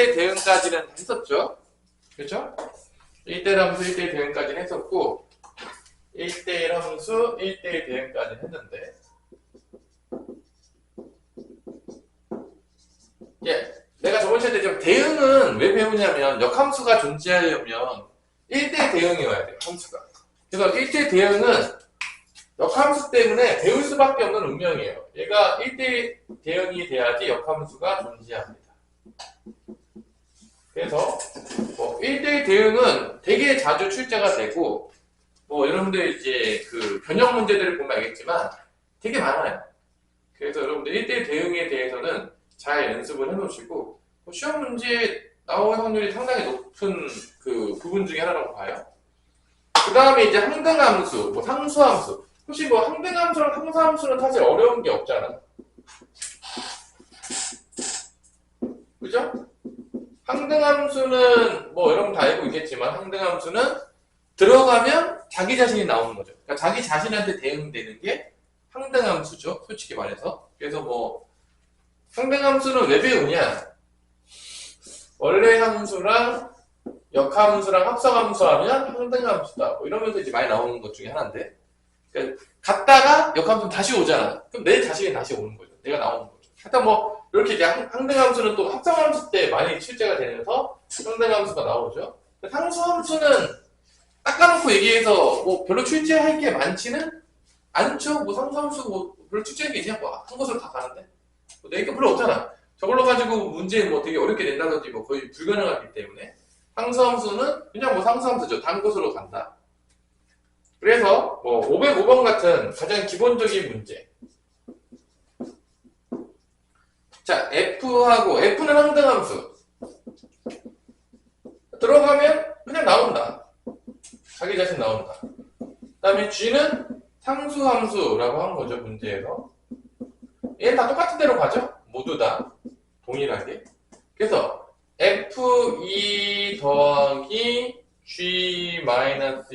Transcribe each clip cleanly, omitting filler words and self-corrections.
1대 대응까지는 했었죠. 그렇죠? 1대1 함수 1대 대응까지는 했었고 1대1 함수 1대 대응까지는 했는데 예, 내가 저번 시간에 좀 대응은 왜 배우냐면 역함수가 존재하려면 1대 대응이어야 돼요. 함수가. 그래서 1대 대응은 역함수 때문에 배울 수밖에 없는 운명이에요. 얘가 1대 대응이 돼야지 역함수가 존재합니다. 그래서 뭐 1대 대응은 되게 자주 출제가 되고 뭐 여러분들 이제 그 변형 문제들을 보면 알겠지만 되게 많아요. 그래서 여러분들 1대 대응에 대해서는 잘 연습을 해놓으시고 뭐 시험 문제 나올 확률이 상당히 높은 그 부분 중에 하나라고 봐요. 그 다음에 이제 항등함수, 뭐 상수함수. 혹시 뭐 항등함수랑 상수함수는 사실 어려운 게 없잖아. 그죠? 항등함수는 뭐 여러분 다 알고 있겠지만 항등함수는 들어가면 자기 자신이 나오는 거죠. 그러니까 자기 자신한테 대응되는 게 항등함수죠. 솔직히 말해서. 그래서 뭐 항등함수는 왜 배우냐? 원래 함수랑 역함수랑 합성함수 하면 항등함수다. 뭐 이러면서 이제 많이 나오는 것 중에 하나인데. 그러니까 갔다가 역함수는 다시 오잖아. 그럼 내 자신이 다시 오는 거죠. 내가 나오는 거죠. 하여튼 뭐 이렇게 이제 항등함수는 또 합성함수 때 많이 출제가 되면서 항등함수가 나오죠. 상수함수는 닦아놓고 얘기해서 뭐 별로 출제할 게 많지는 않죠. 뭐 상수함수 뭐 별로 출제할 게 있냐? 뭐 한 곳으로 다 가는데. 뭐 내게 별로 없잖아. 저걸로 가지고 문제 뭐 되게 어렵게 낸다든지 뭐 거의 불가능하기 때문에 상수함수는 그냥 뭐 상수함수죠. 단 곳으로 간다. 그래서 뭐 505번 같은 가장 기본적인 문제. 자, F하고 F는 항등함수. 들어가면 그냥 나온다. 자기 자신 나온다. 그 다음에 G는 상수함수라고 한 거죠. 문제에서. 얘는 다 똑같은 데로 가죠. 모두 다 동일하게. 그래서 F2 더하기 G-1은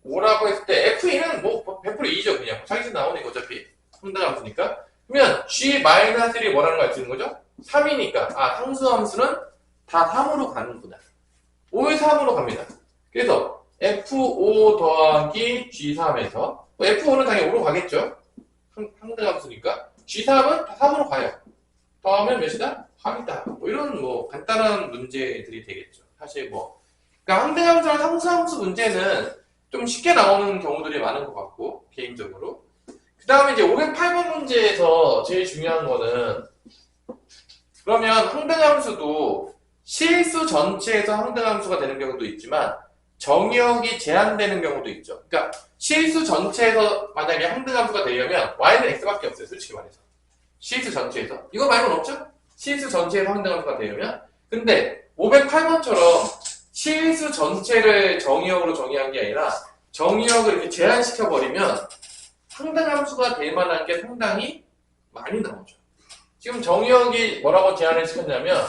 5라고 했을 때 F2는 뭐 100% 2죠. 그냥 자기 집 나오니까 어차피 항등함수니까. 그러면 G-1이 뭐라는 걸 알 수 있는 거죠? 3이니까 아 상수함수는 다 3으로 가는구나. 5에서 3으로 갑니다. 그래서 F5 더하기 G3에서 F5는 당연히 5로 가겠죠. 항등함수니까 G3은 다 3으로 가요. 더하면 몇이다? 8이다. 뭐 이런 뭐 간단한 문제들이 되겠죠. 사실 뭐 그러니까 항등함수랑 상수함수 문제는 좀 쉽게 나오는 경우들이 많은 것 같고 개인적으로. 그 다음에 이제 508번 문제에서 제일 중요한 거는 그러면 항등함수도 실수 전체에서 항등함수가 되는 경우도 있지만 정의역이 제한되는 경우도 있죠. 그러니까 실수 전체에서 만약에 항등함수가 되려면 y는 x밖에 없어요. 솔직히 말해서. 실수 전체에서. 이거 말고는 없죠? 실수 전체에서 항등함수가 되려면. 근데 508번처럼 실수 전체를 정의역으로 정의한 게 아니라 정의역을 이렇게 제한시켜버리면 항등함수가 될 만한 게 상당히 많이 나오죠. 지금 정의역이 뭐라고 제한을 시켰냐면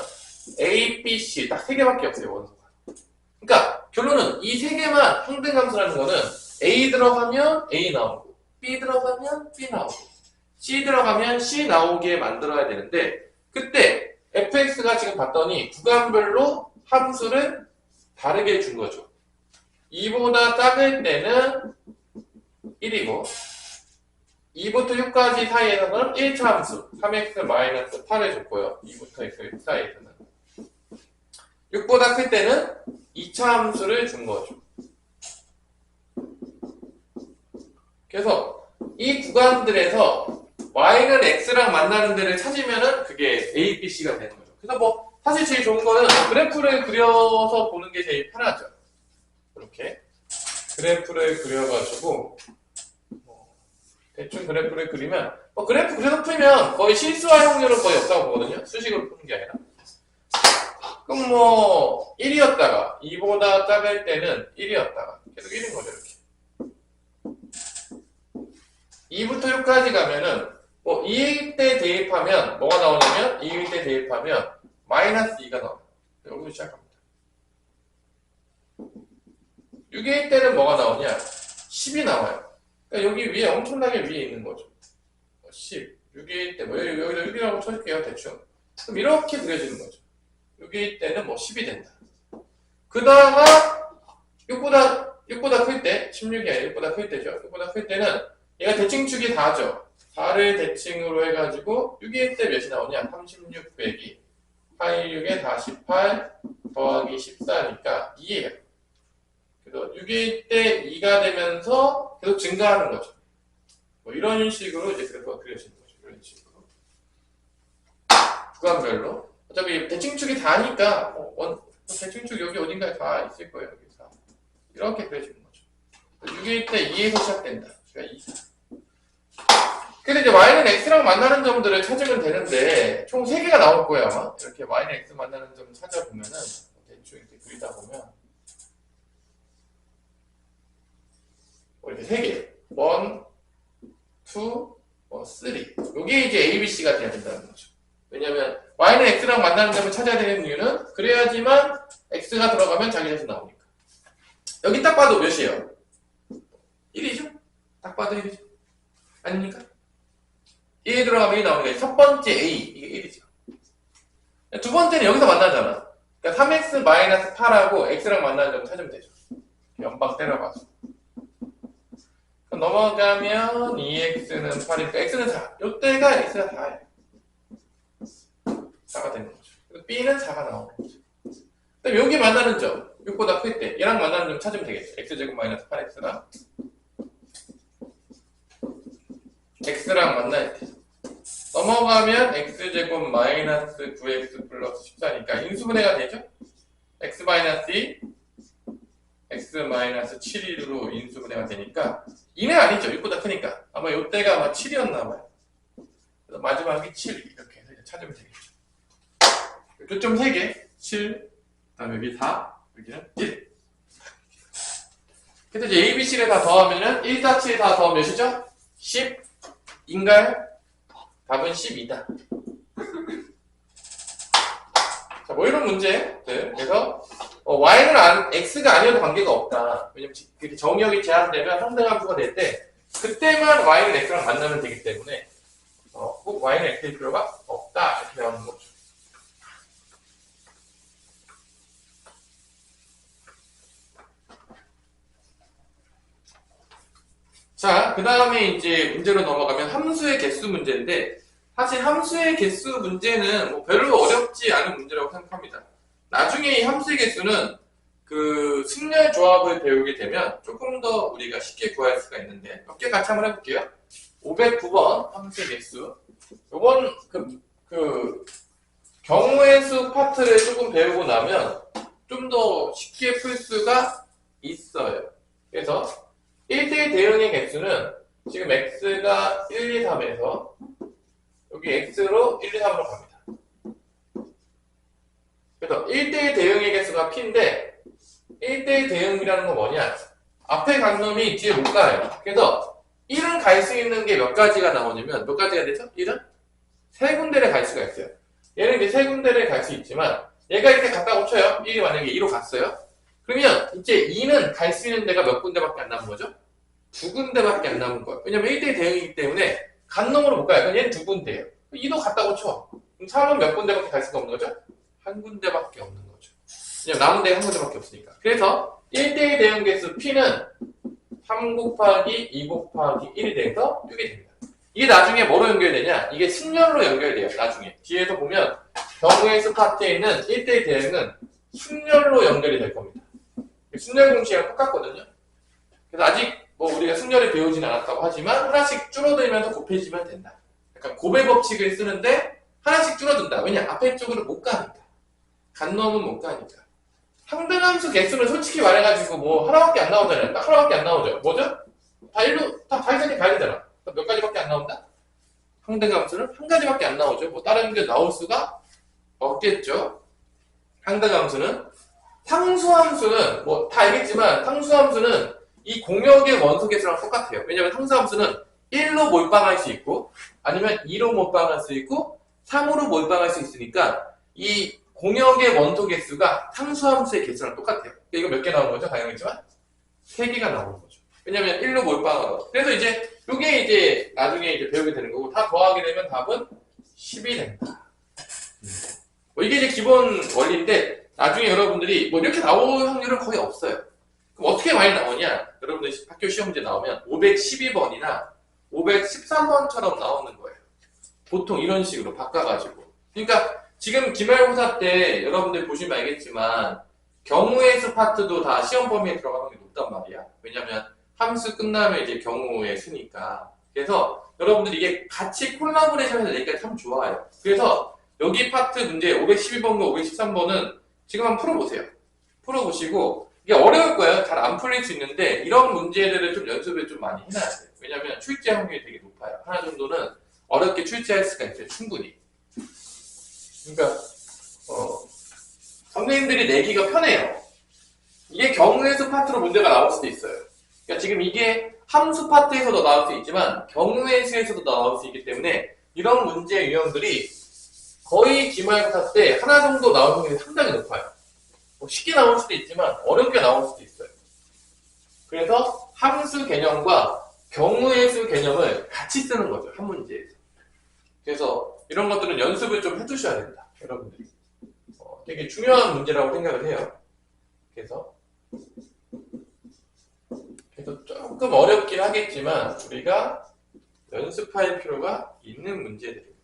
A, B, C 딱 3개밖에 없어요. 원소가. 그러니까 결론은 이 3개만 항등함수라는 거는 A 들어가면 A 나오고 B 들어가면 B 나오고 C 들어가면 C 나오게 만들어야 되는데 그때 fx가 지금 봤더니 구간별로 함수를 다르게 준 거죠. 2보다 작을 때는 1이고 2부터 6까지 사이에서는 1차 함수 3x-8을 줬고요. 2부터 x 사이에서는 6보다 클 때는 2차 함수를 준 거죠. 그래서 이 구간들에서 y는 x랑 만나는 데를 찾으면은 그게 a, b, c가 되는 거죠. 그래서 뭐 사실 제일 좋은 거는 그래프를 그려서 보는 게 제일 편하죠. 이렇게 그래프를 그려가지고 대충 그래프를 그리면 그래프 그려서 풀면 거의 실수할 확률은 거의 없다고 보거든요. 수식으로 푸는 게 아니라. 그럼 뭐 1이었다가 2보다 작을 때는 1이었다가 계속 1인 거죠. 이렇게 2부터 6까지 가면은 뭐 2일 때 대입하면 뭐가 나오냐면 2일 때 대입하면 마이너스 2가 나와요. 여기서 시작합니다. 6일 때는 뭐가 나오냐 10이 나와요. 그러니까 여기 위에 엄청나게 위에 있는 거죠. 10, 6일 때 뭐 여기다 6이라고 쳐줄게요. 대충. 그럼 이렇게 그려지는 거죠. 여기 때는 뭐 10이 된다. 그다가 6보다 클 때, 16이 아니라 6보다 클 때죠. 6보다 클 때는 얘가 대칭축이 4죠. 4를 대칭으로 해가지고 6일 때 몇이 나오냐? 36 빼기 86에 48 더하기 14니까 2예요. 그래서 6일 때 2가 되면서 계속 증가하는 거죠. 뭐 이런 식으로 이제 그래프가 그려지는 거죠. 이런 식으로. 구간별로. 어차피 대칭축이 다니까 대칭축 여기 어딘가에 다 있을 거예요. 여기 다. 이렇게 그려지는 거죠. 6일 때 2에서 시작된다. 그러니까 2. 근데 이제 y는 x랑 만나는 점들을 찾으면 되는데 총 3개가 나올 거예요 아마. 이렇게 y는 x 만나는 점 찾아보면은 대충 이렇게 그리다 보면 이렇게 3개 1, 2, 3 이게 이제 a, b, c가 돼야 된다는 거죠. 왜냐면 y는 x랑 만나는 점을 찾아야 되는 이유는 그래야지만 x가 들어가면 자기 자신 나오니까. 여기 딱 봐도 몇이에요? 1이죠? 딱 봐도 1이죠? 아닙니까? 1이 들어가면 1이 나오니까 첫 번째 a 이게 1이죠. 두 번째는 여기서 만나잖아. 그러니까 3x-8하고 x랑 만나는 점 찾으면 되죠. 연방 때려가지고. 넘어가면 2x는 8이니까 x는 4. 이때가 x가 4예요. 4가 되는 거죠. 그래서 b는 4가 나오는 거죠. 그다음 여기 만나는 점 6보다 클 때 얘랑 만나는 점 찾으면 되겠죠. x제곱 마이너스 8x랑 x랑 만날 때 넘어가면 x제곱 마이너스 9x 플러스 14니까 인수분해가 되죠. x 마이너스 2 x 마이너스 7으로 인수분해가 되니까 2는 아니죠. 6보다 크니까 아마 이때가 아마 7이었나 봐요. 그래서 마지막이 7 이렇게 해서 찾으면 되겠죠. 요점 3개 7 그다음에 여기 4 여기는 1. 그래서 이제 A, B, C를 다 더하면은 1, 4, 7 다 더하면 몇이죠? 10인가요? 답은 12다. 자, 뭐 이런 문제들. 그래서 y는 x가 아니어도 관계가 없다. 왜냐면 그렇게 정의역이 제한되면 상대함수가 될 때 그때만 y는 x랑 만나면 되기 때문에 꼭 y는 x일 필요가 없다 이렇게 나오는 거죠. 자, 그 다음에 이제 문제로 넘어가면 함수의 개수 문제인데 사실 함수의 개수 문제는 뭐 별로 어렵지 않은 문제라고 생각합니다. 나중에 이 함수의 개수는 그 승렬 조합을 배우게 되면 조금 더 우리가 쉽게 구할 수가 있는데 몇 개 같이 한번 해볼게요. 509번 함수의 개수. 요번 그 경우의 수 파트를 조금 배우고 나면 좀 더 쉽게 풀 수가 있어요. 그래서 1대1 대응의 개수는 지금 x가 1, 2, 3에서 여기 x로 1, 2, 3으로 갑니다. 그래서 1대1 대응의 개수가 p인데 1대1 대응이라는 건 뭐냐? 앞에 간 놈이 뒤에 못 가요. 그래서 1은 갈 수 있는 게 몇 가지가 나오냐면 몇 가지가 되죠? 1은? 세 군데를 갈 수가 있어요. 얘는 이제 세 군데를 갈 수 있지만 얘가 이렇게 갔다고 쳐요. 1이 만약에 2로 갔어요. 그러면 이제 2는 갈 수 있는 데가 몇 군데밖에 안 남은 거죠? 두 군데밖에 안 남은 거예요. 왜냐면 1대1 대응이기 때문에 간 놈으로 못 가요. 그럼 얘는 두 군데예요. 2도 갔다고 쳐. 그럼 3은 몇 군데밖에 갈 수가 없는 거죠? 한 군데밖에 없는 거죠. 왜냐면 남은 데가 한 군데밖에 없으니까. 그래서 1대1 대응 개수 P는 3 곱하기 2 곱하기 1이 돼서 6이 됩니다. 이게 나중에 뭐로 연결되냐? 이게 승렬로 연결돼요. 나중에. 뒤에서 보면 경우의 수 파트에 있는 1대1 대응은 승렬로 연결이 될 겁니다. 승렬 공식이랑 똑같거든요. 그래서 아직 뭐 우리가 승렬을 배우진 않았다고 하지만 하나씩 줄어들면서 곱해지면 된다. 약간 곱의 법칙을 쓰는데 하나씩 줄어든다. 왜냐? 앞에 쪽으로 못 가니까. 간 놈은 못 가니까. 상등함수 개수는 솔직히 말해가지고 뭐 하나밖에 안 나오잖아요. 딱 하나밖에 안 나오죠. 뭐죠? 다 일로 다 이상이 가야 되잖아. 몇 가지밖에 안 나온다? 상등함수는 한 가지밖에 안 나오죠. 뭐 다른 게 나올 수가 없겠죠. 상등함수는 상수함수는 뭐 다 알겠지만 상수함수는 이 공역의 원소 개수랑 똑같아요. 왜냐면 상수함수는 1로 몰빵할 수 있고 아니면 2로 몰빵할 수 있고 3으로 몰빵할 수 있으니까 이 공역의 원소 개수가 상수함수의 개수랑 똑같아요. 이거 몇 개 나오는 거죠? 당연하지만 3개가 나오는 거죠. 왜냐면 1로 몰빵하고. 그래서 이제 이게 이제 나중에 이제 배우게 되는 거고 다 더하게 되면 답은 10이 된다. 뭐 이게 이제 기본 원리인데 나중에 여러분들이 뭐 이렇게 나올 확률은 거의 없어요. 그럼 어떻게 많이 나오냐? 여러분들 학교 시험 문제 나오면 512번이나 513번처럼 나오는 거예요. 보통 이런 식으로 바꿔가지고. 그러니까 지금 기말고사 때 여러분들 보시면 알겠지만 경우의 수 파트도 다 시험 범위에 들어가는 게 높단 말이야. 왜냐면 함수 끝나면 이제 경우의 수니까. 그래서 여러분들이 이게 같이 콜라보레이션해서 내니까 참 좋아요. 그래서 여기 파트 문제 512번과 513번은 지금 한번 풀어보세요. 풀어보시고 이게 어려울 거예요. 잘 안 풀릴 수 있는데 이런 문제들을 좀 연습을 좀 많이 해놔야 돼요. 왜냐면 출제 확률이 되게 높아요. 하나 정도는 어렵게 출제할 수가 있어요. 충분히. 그러니까 선생님들이 내기가 편해요. 이게 경우의 수 파트로 문제가 나올 수도 있어요. 그러니까 지금 이게 함수 파트에서도 나올 수 있지만 경우의 수에서도 나올 수 있기 때문에 이런 문제 유형들이 거의 기말고사 때 하나 정도 나올 확률이 상당히 높아요. 뭐 쉽게 나올 수도 있지만 어렵게 나올 수도 있어요. 그래서 함수 개념과 경우의 수 개념을 같이 쓰는 거죠. 한 문제에서. 그래서 이런 것들은 연습을 좀 해두셔야 된다. 여러분들이. 되게 중요한 문제라고 생각을 해요. 그래서 조금 어렵긴 하겠지만 우리가 연습할 필요가 있는 문제들입니다.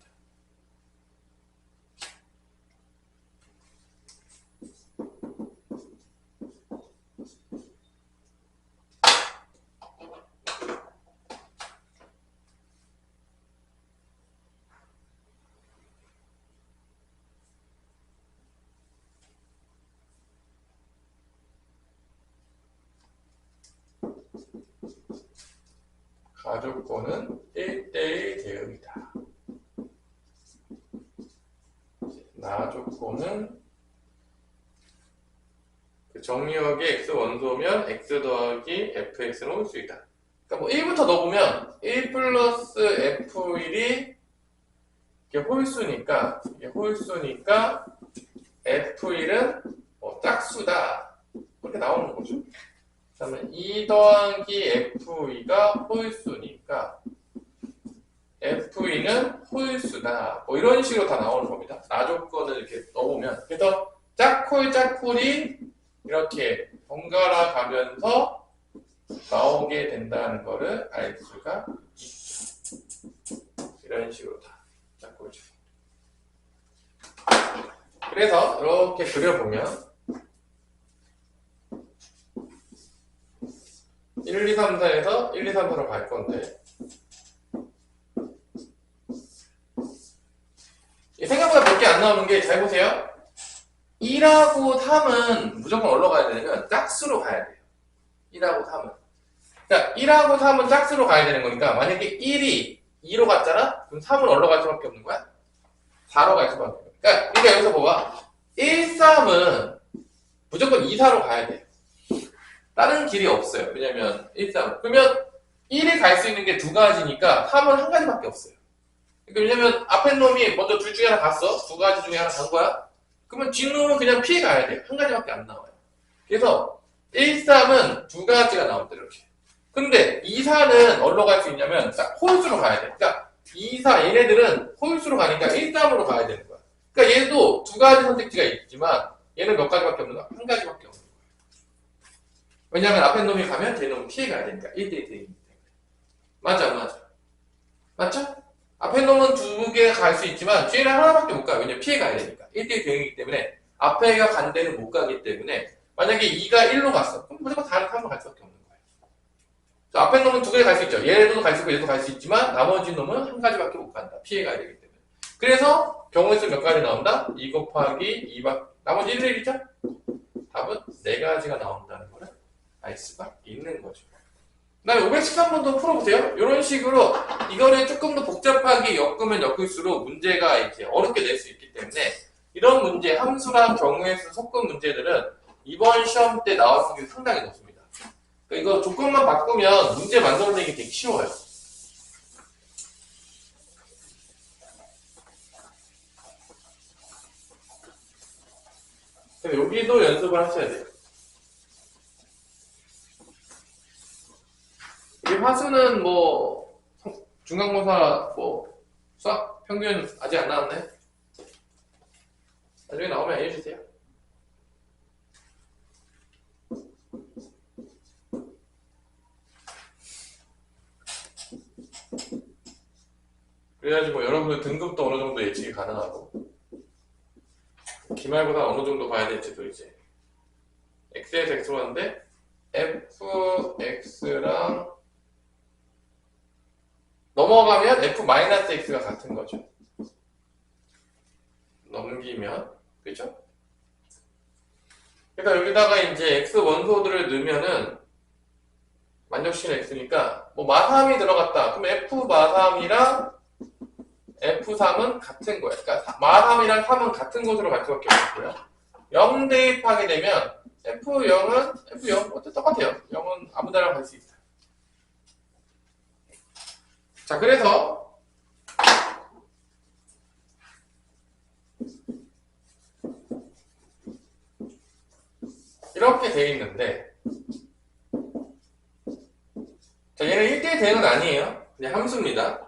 가족권은 1대1 대응이다. 나조건은 그 정리역의 x 원소면 x 더하기 fx는 홀수이다. 그러니까 뭐 1부터 넣어보면 1 플러스 f1이 이게 홀수니까 f1은 짝수다. 이렇게 나오는 거죠. 그다음에 2 더하기 f2가 홀수니까 f2는 홀수다. 뭐 이런 식으로 다 나오는 겁니다. 나조건을 이렇게 넣어보면. 그래서 짝콜이 이렇게 번갈아 가면서 나오게 된다는 거를 알 수가 있죠. 이런 식으로 다 짝콜 주고. 그래서 이렇게 그려보면 1, 2, 3, 4에서 1, 2, 3, 4로 갈 건데 생각보다 몇 개 안 나오는 게 잘 보세요. 1하고 3은 무조건 어디로 가야 되냐면 짝수로 가야 돼요. 1하고 3은. 그러니까 1하고 3은 짝수로 가야 되는 거니까 만약에 1이 2로 갔잖아? 그럼 3은 어디로 갈 수밖에 없는 거야? 4로 갈 수밖에 없는 거야. 그러니까 여기서 봐봐. 1, 3은 무조건 2, 4로 가야 돼요. 다른 길이 없어요. 왜냐면 1, 3. 그러면 1이 갈 수 있는 게 두 가지니까 3은 한 가지밖에 없어요. 그러니까 왜냐면 앞에 놈이 먼저 둘 중에 하나 갔어. 두 가지 중에 하나 간 거야. 그러면 뒷놈은 그냥 피해 가야 돼요. 한 가지밖에 안 나와요. 그래서 1, 3은 두 가지가 나온다 이렇게. 근데 2, 4는 어디로 갈 수 있냐면 딱 홀수로 가야 돼. 그러니까 2, 4 얘네들은 홀수로 가니까 1, 3으로 가야 되는 거야. 그러니까 얘도 두 가지 선택지가 있지만 얘는 몇 가지밖에 없는 거야? 한 가지밖에 없는 거야. 왜냐면 앞에 놈이 가면 제 놈은 피해 가야 되니까 1대1 대응이기 때문에. 맞아 안 맞아? 맞죠? 앞에 놈은 두 개 갈 수 있지만 뒤에는 하나밖에 못 가요. 왜냐면 피해 가야 되니까. 1대1 대응이기 때문에 앞에가 간 데는 못 가기 때문에 만약에 2가 1로 갔어. 그럼 무조건 다른 3으로 갈 수밖에 없는 거예요. 앞에 놈은 두 개 갈 수 있죠. 얘도 갈 수 있고 얘도 갈 수 있지만 나머지 놈은 한 가지밖에 못 간다. 피해 가야 되기 때문에. 그래서 경우의 수 몇 가지 나온다? 2 곱하기 2박 나머지 1, 1이죠? 답은 4가지가 나온다는 거를 알 수가 있는 거죠. 그 다음에 513번도 풀어보세요. 이런 식으로 이거를 조금 더 복잡하게 엮으면 엮을수록 문제가 이렇게 어렵게 낼 수 있기 때문에 이런 문제, 함수랑 경우의 수 섞은 문제들은 이번 시험 때 나올 확률이 상당히 높습니다. 그러니까 이거 조건만 바꾸면 문제 만들어내기 되게 쉬워요. 그래서 여기도 연습을 하셔야 돼요. 이 화수는 뭐 중간고사 뭐 수학 평균 아직 안 나왔네. 나중에 나오면 알려주세요. 그래가지고 여러분들 등급도 어느 정도 예측이 가능하고 기말고사 어느 정도 봐야 될지도 이제 x에서 x로 하는데 fx랑 넘어가면 f-x가 같은 거죠. 넘기면 그죠? 그러니까 여기다가 이제 x 원소들을 넣으면은 만족시키는 x니까 뭐 마삼이 들어갔다. 그럼 f 마삼이랑 F3은 같은 거예요. 그러니까 마3이랑 3은 같은 곳으로 갈 수밖에 없고요. 0 대입하게 되면 F0은 어때 똑같아요. 0은 아무 데나 갈 수 있어요. 자, 그래서 이렇게 돼 있는데 자, 얘는 1대1 대응은 아니에요. 그냥 함수입니다.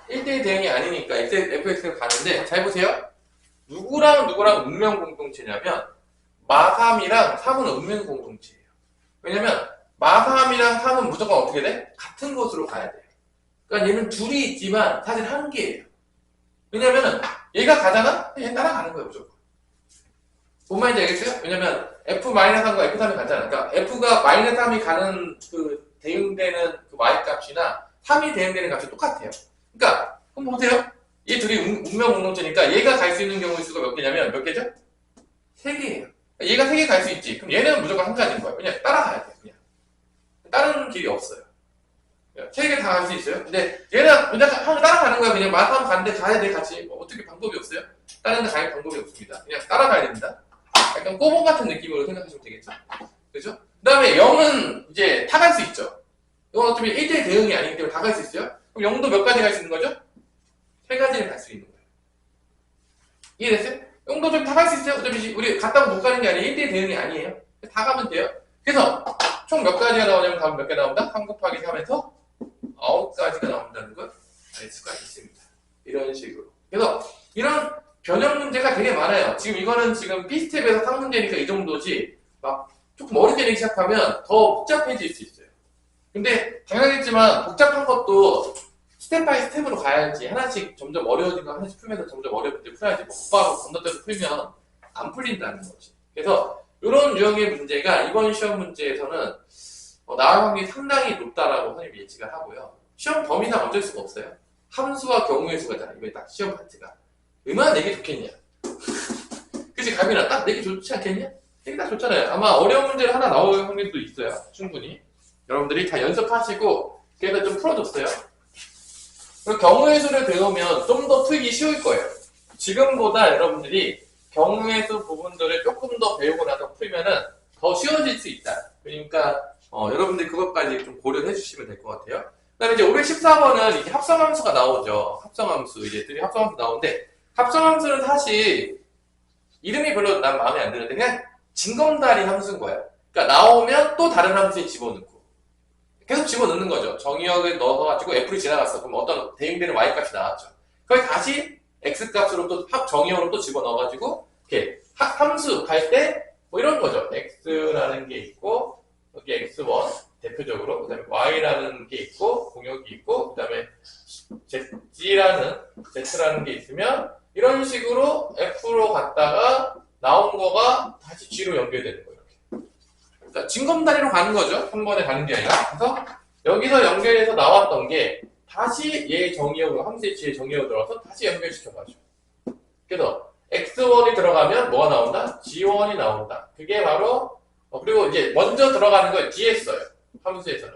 1대1 대응이 아니니까 fx가 가는데 잘 보세요. 누구랑 누구랑 운명 공동체냐면 마3이랑 3은 운명 공동체예요. 왜냐면 마3이랑 3은 무조건 어떻게 돼? 같은 곳으로 가야 돼요. 그러니까 얘는 둘이 있지만 사실 한 개예요. 왜냐면은 얘가 가잖아? 얘 따라가는 거예요 무조건. 뭔 말인지 알겠어요? 왜냐면 f-3과 f3이 같잖아. 그러니까 f가 -3이 가는 그 대응되는 그 y 값이나 3이 대응되는 값이 똑같아요. 그러니까 그럼 보세요. 얘 둘이 운명 공동체니까 얘가 갈 수 있는 경우의 수가 몇 개냐면 몇 개죠? 3개예요. 얘가 3개 갈 수 있지. 그럼 얘는 무조건 한 가지인 거예요. 그냥 따라가야 돼요. 그냥 다른 길이 없어요. 3개 다 갈 수 있어요. 근데 얘는 그냥 따라가는 거야. 그냥 마삼 가는데 가야 돼 같이. 뭐 어떻게 방법이 없어요? 다른 데 갈 방법이 없습니다. 그냥 따라가야 됩니다. 약간 꼬봉 같은 느낌으로 생각하시면 되겠죠? 그죠? 그 다음에 0은 이제 다 갈 수 있죠. 이건 어차피 1대1 대응이 아니기 때문에 다 갈 수 있어요. 그럼 0도 몇 가지 갈 수 있는 거죠? 3가지를 갈 수 있는 거예요. 이해됐어요? 0도 좀 다 갈 수 있어요. 어차피 우리 갔다고 못 가는 게 아니에요. 1대1 대응이 아니에요. 다 가면 돼요. 그래서 총 몇 가지가 나오냐면 답은 몇 개 나온다? 3 곱하기 3에서 9가지가 나온다는 걸 알 수가 있습니다. 이런 식으로. 그래서 이런 변형 문제가 되게 많아요. 지금 이거는 지금 B스텝에서 3문제니까 이 정도지 막 조금 어렵게 내기 시작하면 더 복잡해질 수 있어요. 근데 당연하겠지만 복잡한 것도 스텝 바이 스텝으로 가야지 하나씩 점점 어려워진 거 하나씩 풀면서 점점 어려울 때 풀어야지 뭐 곧바로 건너뛰어서 풀면 안 풀린다는 거지. 그래서 이런 유형의 문제가 이번 시험 문제에서는 나올 확률이 상당히 높다라고 선생님이 예측을 하고요. 시험 범위상 어쩔 수가 없어요. 함수와 경우의 수가잖아. 이번에 딱 시험 파트가. 얼마나 내기 좋겠냐. 그치 가빈아 딱 내기 좋지 않겠냐? 내기 딱 좋잖아요. 아마 어려운 문제를 하나 나올 확률도 있어요. 충분히. 여러분들이 다 연습하시고 그래서 좀 풀어줬어요. 그리고 경우의 수를 배우면 좀 더 풀기 쉬울 거예요. 지금보다 여러분들이 경우의 수 부분들을 조금 더 배우고 나서 풀면은 더 쉬워질 수 있다. 그러니까 여러분들이 그것까지 좀 고려해 주시면 될 것 같아요. 그 다음에 이제 514번은 이제 합성함수가 나오죠. 합성함수 이제 들이 합성함수 나오는데 합성함수는 사실 이름이 별로 난 마음에 안 드는데 그냥 징검다리 함수인 거야. 그러니까 나오면 또 다른 함수에 집어넣고 계속 집어넣는 거죠. 정의역을 넣어가지고 F를 지나갔어. 그럼 어떤 대응되는 Y값이 나왔죠. 그걸 다시 X값으로 또 정의역으로 또 집어넣어가지고 이렇게 함수 갈 때 뭐 이런 거죠. X라는 게 있고 여기 X1 대표적으로 그 다음에 Y라는 게 있고 공역이 있고 그 다음에 Z라는 게 있으면 이런 식으로 F로 갔다가 나온 거가 다시 G로 연결되는 거예요. 그러니까 징검다리로 가는 거죠. 한 번에 가는 게 아니라. 그래서 여기서 연결해서 나왔던 게 다시 얘 정의역으로 함수의 G의 정의역으로 들어가서 다시 연결시켜가지고. 그래서 X1이 들어가면 뭐가 나온다? G1이 나온다. 그게 바로 그리고 이제 먼저 들어가는 걸 뒤에 써요. 함수에서는.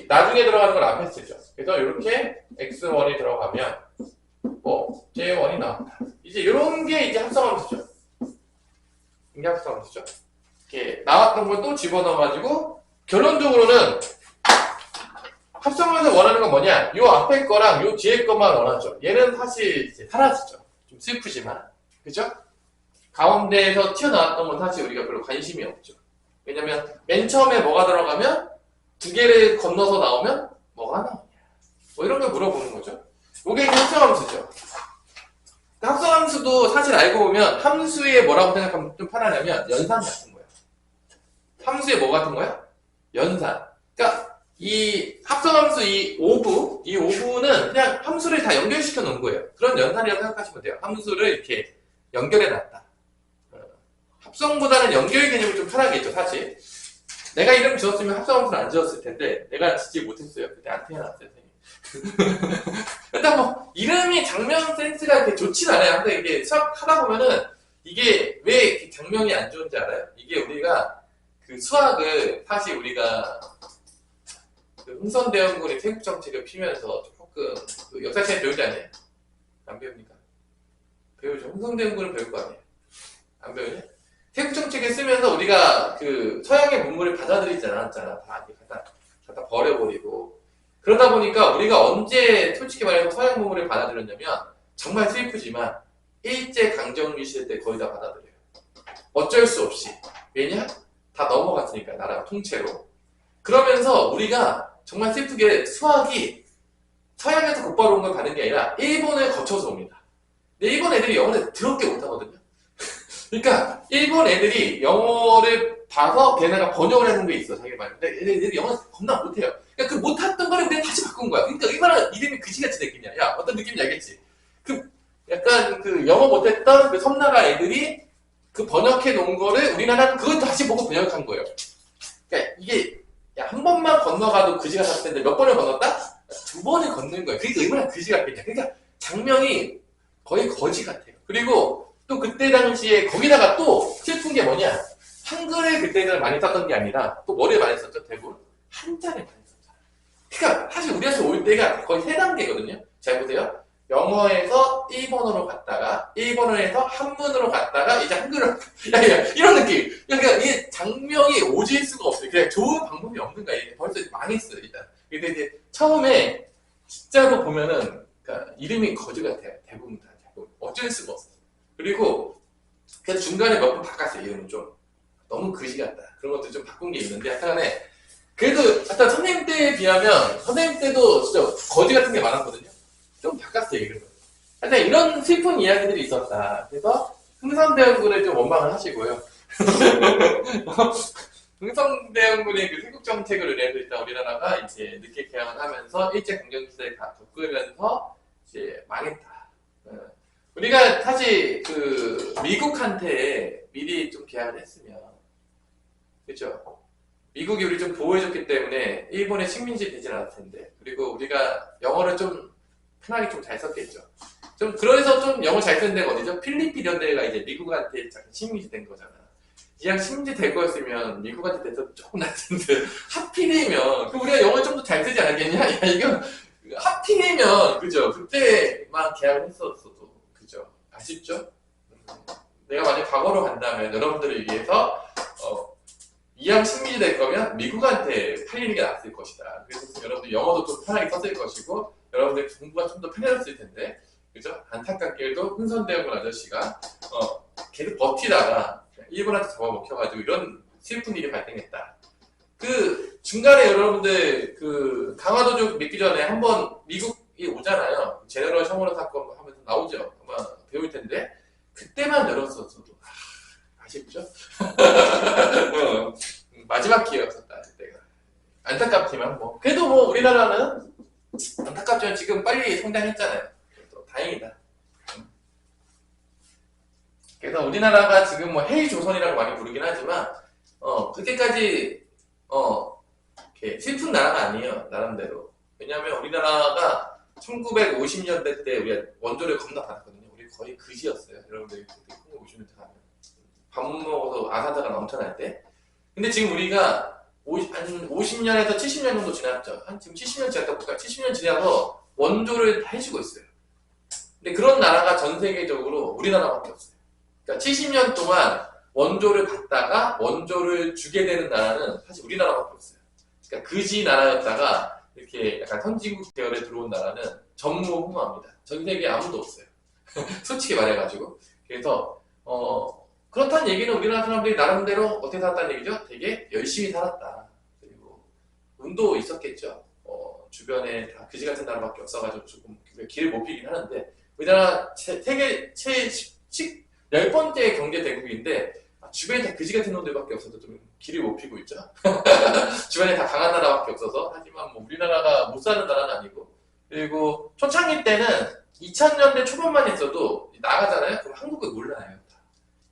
나중에 들어가는 걸 앞에 쓰죠. 그래서 이렇게 X1이 들어가면 J1이 나온다. 이제 이런 게 이제 합성함수죠. 이게 합성함수죠. 이렇게 나왔던 걸 또 집어넣어가지고 결론적으로는 합성함에서 원하는 건 뭐냐? 요 앞에 거랑 요 뒤에 것만 원하죠. 얘는 사실 이제 사라지죠. 좀 슬프지만. 그죠? 가운데에서 튀어나왔던 건 사실 우리가 별로 관심이 없죠. 왜냐면 맨 처음에 뭐가 들어가면 두 개를 건너서 나오면 뭐가 나오냐. 뭐 이런 걸 물어보는 거죠. 이게 합성함수죠. 합성함수도 사실 알고 보면 함수에 뭐라고 생각하면 좀 편하냐면 연산 같은 거예요. 함수에 뭐 같은 거야? 연산. 그러니까 이 합성함수 이 오브는 그냥 함수를 다 연결시켜 놓은 거예요. 그런 연산이라고 생각하시면 돼요. 함수를 이렇게 연결해 놨다. 합성보다는 연결 개념이 좀 편하겠죠, 사실. 내가 이름 지었으면 합성함수는 안 지었을 텐데 내가 짓지 못했어요. 그때 안 태어났어요. 일단 뭐 이름이 장면 센스가 이렇게 좋진 않아요. 근데 이게 수학 하다 보면은 이게 왜 이렇게 장면이 안 좋은지 알아요? 이게 우리가 그 수학을 사실 우리가 그 흥선대원군이 태국 정책을 피면서 조금 그 역사 시간에 배우지 않아요? 안 배웁니까? 배우죠. 흥선대원군은 배울 거 아니에요? 안 배우냐? 태국 정책을 쓰면서 우리가 그 서양의 문물을 받아들이지 않았잖아. 다 갖다 버려버리고. 그러다 보니까 우리가 언제 솔직히 말해서 서양 문물을 받아들였냐면 정말 슬프지만 일제강점기 시대 때 거의 다 받아들여요. 어쩔 수 없이. 왜냐? 다 넘어갔으니까 나라 통째로. 그러면서 우리가 정말 슬프게 수학이 서양에서 곧바로 온 걸 받는 게 아니라 일본을 거쳐서 옵니다. 근데 일본 애들이 영어를 더럽게 못하거든요. 그러니까 일본 애들이 영어를 봐서 걔네가 번역을 하는 게 있어. 자기 말인데 애들이 영어를 겁나 못해요. 그러니까 그 못했던 거를 그냥 다시 바꾼 거야. 그러니까 얼마나 이름이 그지같이 됐겠냐. 야, 어떤 느낌인지 알겠지? 그 약간 그 영어 못했던 그 섬나라 애들이 그 번역해 놓은 거를 우리나라는 그걸 다시 보고 번역한 거예요. 그러니까 이게 야, 한 번만 건너가도 그지 같았을 텐데 몇 번을 건넜다? 두 번을 걷는 거예요. 그러니까 얼마나 그지 같겠냐. 그러니까 장면이 거의 거지 같아요. 그리고 또 그때 당시에 거기다가 또 슬픈 게 뭐냐? 한글을 그때는 많이 썼던 게 아니라 또 뭐를 많이 썼죠? 대부분 한자를 많이 썼잖아요. 그러니까 사실 우리한테 올 때가 거의 세 단계거든요. 잘 보세요. 영어에서 일본어로 갔다가 일본어에서 한문으로 갔다가 이제 한글로 야 이런 느낌. 그러니까 이게 장면이 오질 수가 없어요. 그냥 좋은 방법이 없는 거야. 이게 벌써 망했어요 일단. 근데 이제 처음에 진짜로 보면은 그러니까 이름이 거지 같아요. 대부분 다 어쩔 수가 없어. 그리고 그래서 중간에 몇 번 바꿨어요. 이름은 좀 너무 그지 같다. 그런 것들 좀 바꾼 게 있는데 하여튼간에 그래도 하여튼 선생님 때에 비하면 선생님 때도 진짜 거지 같은 게 많았거든요. 좀 바꿨어요 이름을. 하여튼 이런 슬픈 이야기들이 있었다. 그래서 흥선대원군을 좀 원망을 하시고요. 흥선대원군의 그 세국 정책을 의뢰해서 일단 우리나라가 이제 늦게 개항을 하면서 일제강점기 시대를 다 겪으면서 이제 망했다. 우리가 사실 그 미국한테 미리 좀 계약을 했으면 그렇죠? 미국이 우리 좀 보호해줬기 때문에 일본의 식민지 되진 않을 텐데 그리고 우리가 영어를 좀 편하게 좀 잘 썼겠죠. 좀 그래서 좀 영어 잘 쓰는 데가 어디죠? 필리핀 이런 데가 이제 미국한테 식민지 된 거잖아. 그냥 식민지 될 거였으면 미국한테 돼서 조금 낫는데 하필이면 우리가 영어 좀 더 잘 쓰지 않았겠냐? 야 이거 하필이면 그죠? 그때만 계약을 했었어도 그죠? 아쉽죠? 내가 만약 과거로 간다면 여러분들을 위해서 이왕 식민지 될 거면 미국한테 팔리는 게 낫을 것이다. 그래서 여러분들 영어도 좀 편하게 썼을 것이고 여러분들 공부가 좀 더 편해졌을 텐데 그죠? 안타깝게도 흥선대원군 아저씨가 계속 버티다가 일본한테 잡아먹혀가지고 이런 슬픈 일이 발생했다. 그 중간에 여러분들 그 강화도적 믿기 전에 한번 미국이 오잖아요. 제너럴 셔머너 사건 하면서 나오죠. 아마 배울 텐데 그때만 열었어도 아쉽죠? 마지막 기회였었다 그때가. 안타깝지만 뭐 그래도 뭐 우리나라는 안타깝지만 지금 빨리 성장했잖아요. 그래도 다행이다. 그래서 우리나라가 지금 뭐 해이조선이라고 많이 부르긴 하지만 그렇게까지 이렇게 슬픈 나라가 아니에요. 나름대로. 왜냐하면 우리나라가 1950년대 때 우리가 원조를 겁나 받았거든요. 우리 거의 그지였어요. 여러분들이 1950년대 가면 밥 못 먹어서 아사자가 넘쳐날 때. 근데 지금 우리가 한 50년에서 70년 정도 지났죠. 한 지금 70년 지났다 볼까? 70년 지나서 원조를 다 해주고 있어요. 근데 그런 나라가 전 세계적으로 우리나라밖에 없어요. 그러니까 70년 동안 원조를 받다가 원조를 주게 되는 나라는 사실 우리나라밖에 없어요. 그러니까 그지 나라였다가 이렇게 약간 선진국 계열에 들어온 나라는 전무후무합니다. 전 세계에 아무도 없어요. 솔직히 말해가지고. 그래서 그렇다는 얘기는 우리나라 사람들이 나름대로 어떻게 살았다는 얘기죠? 되게 열심히 살았다. 그리고 운도 있었겠죠. 주변에 다 그지 같은 나라밖에 없어가지고 조금 길을 못 피긴 하는데 우리나라 세계 10번째 경제 대국인데 주변에 다 그지 같은 놈들밖에 없어서 좀 길이 못 피고 있죠. 주변에 다 강한 나라밖에 없어서. 하지만 뭐 우리나라가 못 사는 나라는 아니고. 그리고 초창기 때는 2000년대 초반만 있어도 나가잖아요. 그럼 한국을 몰라요.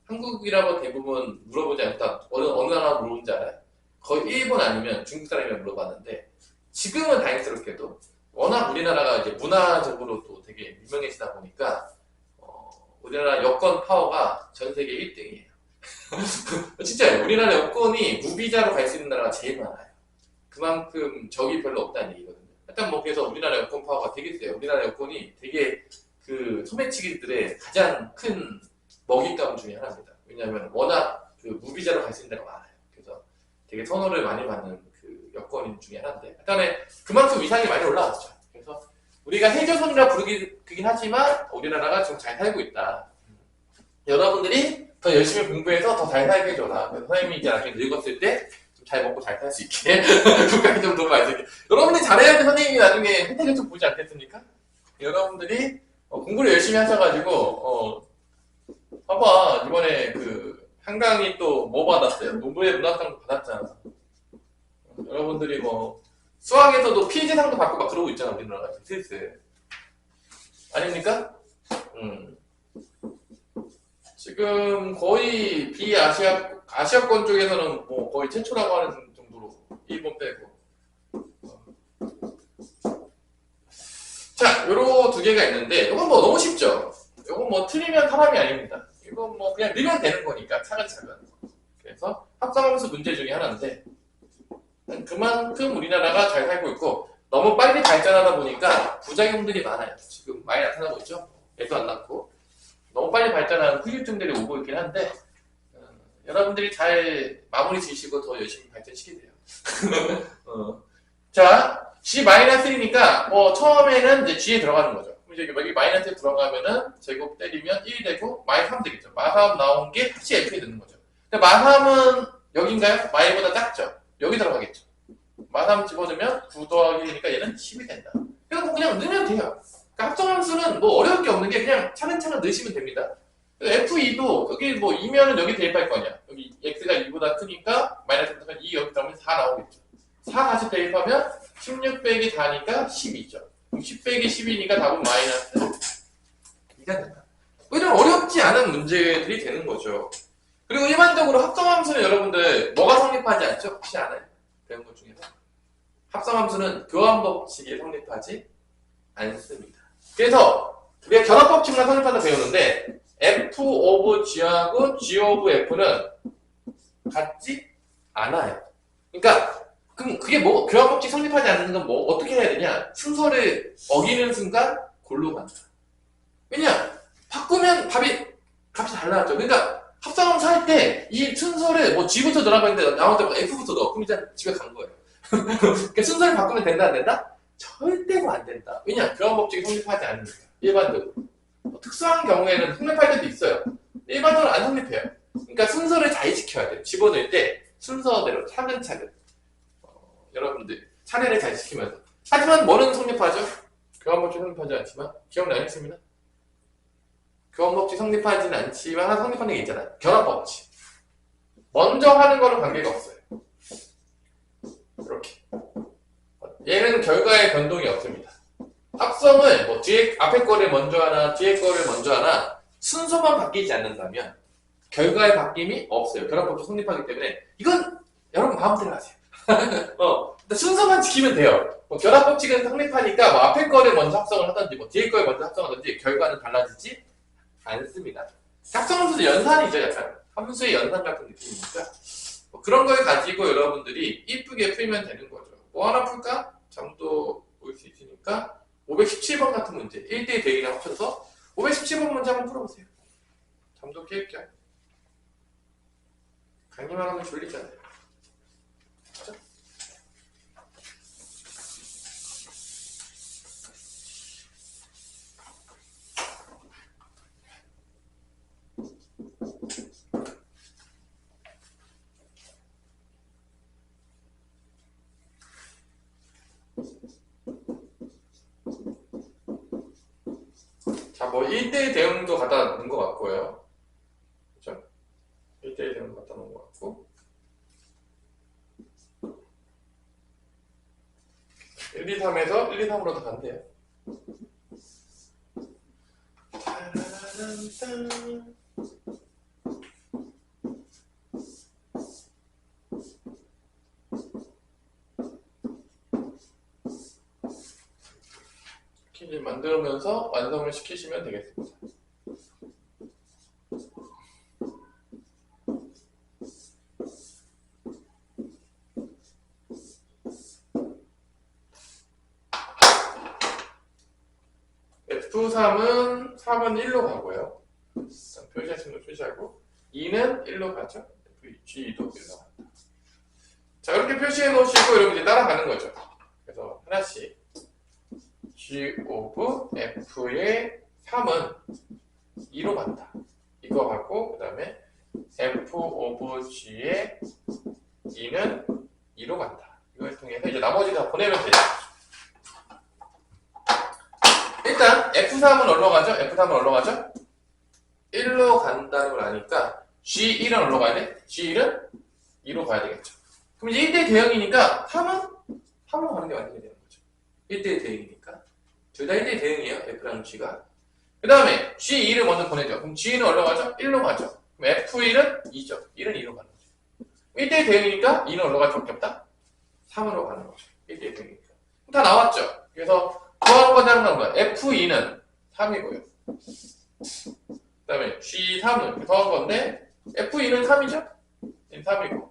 한국이라고 대부분 물어보지 않다. 어느 나라 물어보는지 알아요? 거의 일본 아니면 중국 사람이랑 물어봤는데 지금은 다행스럽게도 워낙 우리나라가 이제 문화적으로도 되게 유명해지다 보니까 우리나라 여권 파워가 전 세계 1등이에요. 진짜요. 우리나라 여권이 무비자로 갈 수 있는 나라가 제일 많아요. 그만큼 적이 별로 없다는 얘기거든요. 일단 뭐 그래서 우리나라 여권 파워가 되게 세요. 우리나라 여권이 되게 그 소매치기들의 가장 큰 먹잇감 중에 하나입니다. 왜냐하면 워낙 그 무비자로 갈 수 있는 데가 많아요. 그래서 되게 선호를 많이 받는 그 여권인 중에 하나인데, 그다음에 그만큼 위상이 많이 올라왔죠. 그래서 우리가 해조선이라 부르긴 하지만 우리나라가 지금 잘 살고 있다. 여러분들이 더 열심히 공부해서 더 잘 살게 해줘라. 그래서 선생님이 이제 나중에 늙었을 때 좀 잘 먹고 잘 살 수 있게 국가에 좀 도움을 많이 줄게. 여러분들이 잘해야지 선생님이 나중에 혜택을 좀 보지 않겠습니까? 여러분들이 공부를 열심히 하셔가지고 봐봐, 이번에 그 한강이 또 뭐 받았어요? 노벨 문학상도 받았잖아. 여러분들이 뭐 수학에서도 피해자상도 받고 막 그러고 있잖아, 우리나라가 슬슬. 아닙니까? 지금 거의 아시아권 쪽에서는 뭐 거의 최초라고 하는 정도로 일본 빼고. 자, 요로 두 개가 있는데 이건 뭐 너무 쉽죠. 이건 뭐 틀리면 사람이 아닙니다. 이건 뭐 그냥 늘면 되는 거니까 차근차근. 그래서 합성함수 문제 중에 하나인데 그만큼 우리나라가 잘 살고 있고 너무 빨리 발전하다 보니까 부작용들이 많아요. 지금 많이 나타나고 있죠. 애도 안 낳고 너무 빨리 발전하는 후유증들이 오고 있긴 한데 여러분들이 잘 마무리 지으시고 더 열심히 발전시키세요. 자, G-1이니까 처음에는 이제 G에 들어가는 거죠. 여기 마이너스에 들어가면은 제곱 때리면 1이 되고 마이3 되겠죠. 마3 나온 게 다시 F에 넣는 거죠. 근데 마3은 여긴가요? 마이보다 작죠? 여기 들어가겠죠. 마3 집어넣으면 9 더하기 1이니까 얘는 10이 된다. 그래서 그냥 넣으면 돼요. 그러니까 합성함수는 뭐 어려울 게 없는 게 그냥 차근차근 넣으시면 됩니다. F2도 여기 뭐 2면은 여기 대입할 거냐. 여기 X가 2보다 크니까 마이너스 2 여기 들어가면 4 나오겠죠. 4 다시 대입하면 16 빼기 4니까 12죠. 10 빼기 10이니까 답은 마이너스 2가 된다. 이런 어렵지 않은 문제들이 되는 거죠. 그리고 일반적으로 합성함수는 여러분들 뭐가 성립하지 않죠? 혹시 알아요? 배운 것 중에서 합성함수는 교환법칙이 성립하지 않습니다. 그래서 우리가 결합법칙만 성립한다 배우는데 F of G하고 G of F는 같지 않아요. 그러니까 그럼 그게 뭐 교환법칙 성립하지 않는 건 뭐 어떻게 해야 되냐? 순서를 어기는 순간 골로 간다. 왜냐? 바꾸면 값이 달라졌죠. 그러니까 합성함수 할 때 이 순서를 뭐 G부터 넣으라고 했는데 나올 때 뭐 F부터 넣어. 그럼 일단 집에 간 거예요. 그러니까 순서를 바꾸면 된다 안 된다? 절대로 안 된다. 왜냐? 교환법칙이 성립하지 않으니까. 일반적으로. 특수한 경우에는 성립할 때도 있어요. 일반적으로 안 성립해요. 그러니까 순서를 잘 지켜야 돼요. 집어넣을 때 순서대로 차근차근. 여러분들 차례를 잘 지키면서. 하지만 뭐는 성립하죠? 교환법칙 성립하지 않지만 기억나겠습니다. 교환법칙 성립하지는 않지만 하나 성립하는 게 있잖아요. 결합법칙. 먼저 하는 거는 관계가 없어요. 이렇게. 얘는 결과에 변동이 없습니다. 합성을 뭐 앞에 거를 먼저 하나 뒤에 거를 먼저 하나 순서만 바뀌지 않는다면 결과의 바뀜이 없어요. 결합법칙 성립하기 때문에 이건 여러분 마음대로 하세요. 순서만 지키면 돼요. 뭐 결합법칙은 성립하니까 뭐 앞에 거를 먼저 합성을 하든지 뭐 뒤에 거를 먼저 합성하든지 결과는 달라지지 않습니다. 합성함수도 연산이죠. 약간 함수의 연산 같은 느낌이니까 뭐 그런 걸 가지고 여러분들이 이쁘게 풀면 되는 거죠. 뭐 하나 풀까? 잠도 올 수 있으니까 517번 같은 문제 1대1 대기랑 합쳐서 517번 문제 한번 풀어보세요. 잠도 깰게요. 강의만 하면 졸리잖아요. 그렇죠? 자, 뭐 1대1 대응도 갖다 놓은 것 같고요. 그죠? 1대1 대응 갖다 놓은 것 같고. 1, 2, 3에서 1, 2, 3으로 더 간대요. 이렇게 이제 만들면서 완성을 시키시면 되겠습니다. F3은 3은 1로 가고요. 표시하신 거 표시하고 2는 1로 가죠. G도 1로 간다. 자, 이렇게 표시해 놓으시고 이렇게 이제 따라가는 거죠. 그래서 하나씩 G of F의 3은 2로 간다. 이거 하고 그 다음에 F of G의 2는 2로 간다. 이걸 통해서 이제 나머지 다 보내면 되죠. 일단 F3은 어디로 가죠? F3은 어디로 가죠? 1로 간다는 걸 아니까 G1은 어디로 가야 돼? G1은 2로 가야 되겠죠. 그럼 이제 1대 대응이니까 3으로 가는 게 맞게 되는 거죠. 1대 대응이니까. 둘 다 1대 대응이에요. F랑 G가. 그 다음에 G2를 먼저 보내죠. 그럼 G2는 어디로 가죠? 1로 가죠. 그럼 F1은 2죠. 1은 2로 가는 거죠. 1대 대응이니까 2는 어디로 갈 수밖에 없다? 3으로 가는 거죠. 1대 대응이니까. 다 나왔죠. 그래서 구하는 건 다른 건 F2는 3이고요. 그 다음에 G3은 더한 건데 F2는 3이죠? 3이고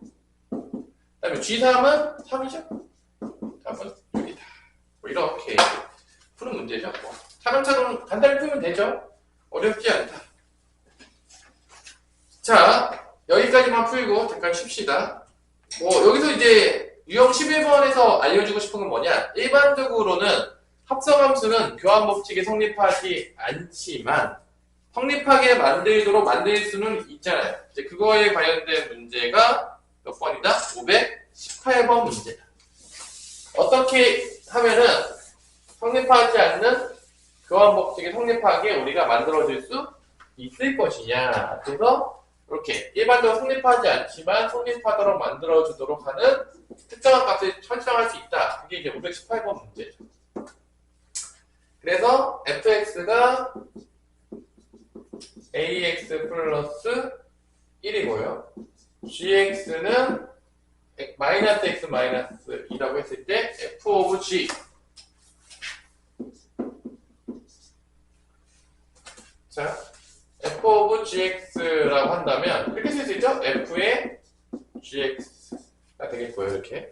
그 다음에 G3은 3이죠? 답은 여기다. 뭐 이렇게 푸는 문제죠. 뭐 차근차근 간단히 풀면 되죠? 어렵지 않다. 자, 여기까지만 풀고 잠깐 쉽시다. 뭐 여기서 이제 유형 11번에서 알려주고 싶은 건 뭐냐? 일반적으로는 합성함수는 교환법칙이 성립하지 않지만 성립하게 만들도록 만들 수는 있잖아요. 이제 그거에 관련된 문제가 몇 번이다? 518번 문제다. 어떻게 하면은 성립하지 않는 교환법칙이 성립하게 우리가 만들어줄 수 있을 것이냐. 그래서 이렇게 일반적으로 성립하지 않지만 성립하도록 만들어주도록 하는 특정한 값을 설정할 수 있다. 그게 이제 518번 문제죠. 그래서 fx가 ax 플러스 1이고요. gx는 마이너스 x 마이너스 2라고 했을 때 f 오브 g 자, f 오브 gx라고 한다면 이렇게 쓸 수 있죠? f의 gx가 되겠고요. 이렇게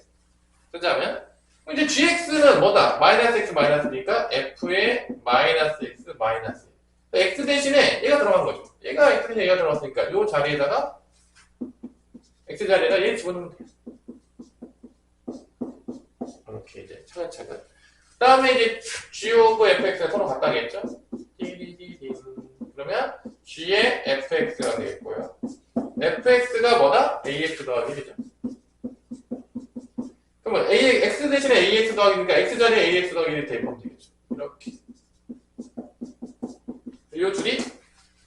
쓰자면 이제 gx는 뭐다? 마이너스 x 마이너스니까 f의 마이너스 x 마이너스 x 대신에 얘가 들어간 거죠. 얘가 x 대신에 얘가 들어갔으니까 이 자리에다가 x 자리에다 얘 집어넣으면 돼요. 이렇게 이제 차근차근. 그 다음에 이제 g 오브 fx가 서로 같다겠죠? 그러면 g의 fx가 되겠고요. fx가 뭐다? ax 더하기 1이죠. 그러면 x 대신에 ax 더하기니까 x 자리에 ax 더하기 1이 대입하면 되겠죠. 이렇게. 이 둘이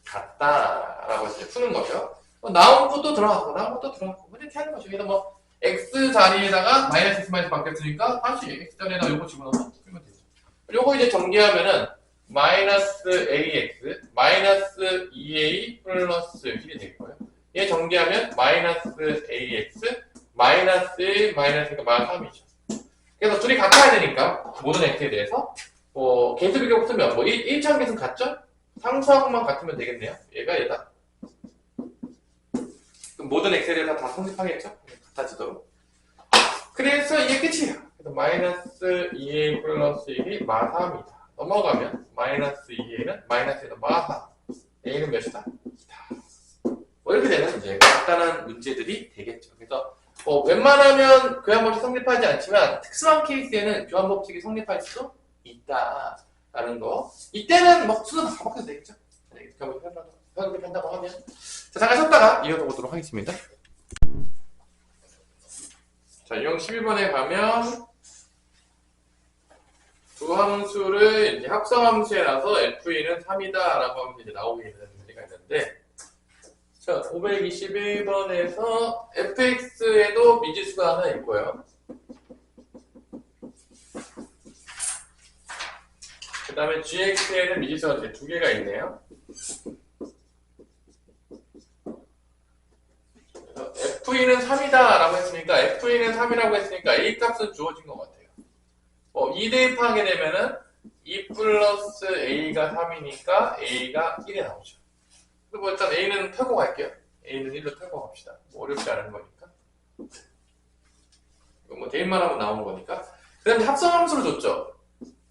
같다라고 이제 푸는 거죠. 나온 것도 들어가고 나온 것도 들어가고 이렇게 하는 거죠. 그래서 뭐 x 자리에다가 마이너스 x 마이너스 바뀌었으니까 다시 x 자리에다 요거 집어넣어서 풀면 되죠. 요거 이제 정리하면은 마이너스 ax 마이너스 2a 플러스 1이 되고요. 얘 정리하면 마이너스 ax 마이너스 1 마이너스니까 마이너스 3이죠. 그래서 둘이 같아야 되니까 모든 x에 대해서 뭐 개수 비교 없으면 뭐 1차 계수는 같죠? 상수항만 같으면 되겠네요. 얘가 얘다. 그럼 모든 x에 대해서 다 성립하겠죠? 같아지도록. 그래서 이게 끝이에요. 그래서 마이너스 2a 플러스 1이 마3이다. 넘어가면 마이너스 2a는 마이너스에서 마4. a는 몇이다? 2다. 뭐 이렇게 되는 이제 간단한 문제들이 되겠죠. 그래서 뭐 웬만하면 교환법칙이 성립하지 않지만 특수한 케이스에는 교환법칙이 성립할 수도 있다라는 거. 이때는 뭐 수는 다 바꿔도 되겠죠. 교환법칙 한다고 하면. 자, 잠깐 쉬었다가 이어보도록 하겠습니다. 자, 유형 11번에 가면 두 함수를 이제 합성함수에 놔서 FE는 3이다 라고 하면 이제 나오게 되는 문제가 있는데, 자, 521번에서 fx에도 미지수가 하나 있고요. 그 다음에 gx에는 미지수가 이렇게 두 개가 있네요. FE는 3이다 라고 했으니까, FE는 3이라고 했으니까 A 값은 주어진 것 같아요. 2 대입하게 되면은 2 플러스 A가 3이니까 A가 1이 나오죠. 그리고 일단 A는 펴고 갈게요. A는 1로 펴고 갑시다. 뭐 어렵지 않은 거니까. 이거 뭐 대입만 하면 나오는 거니까. 그 다음에 합성함수를 줬죠.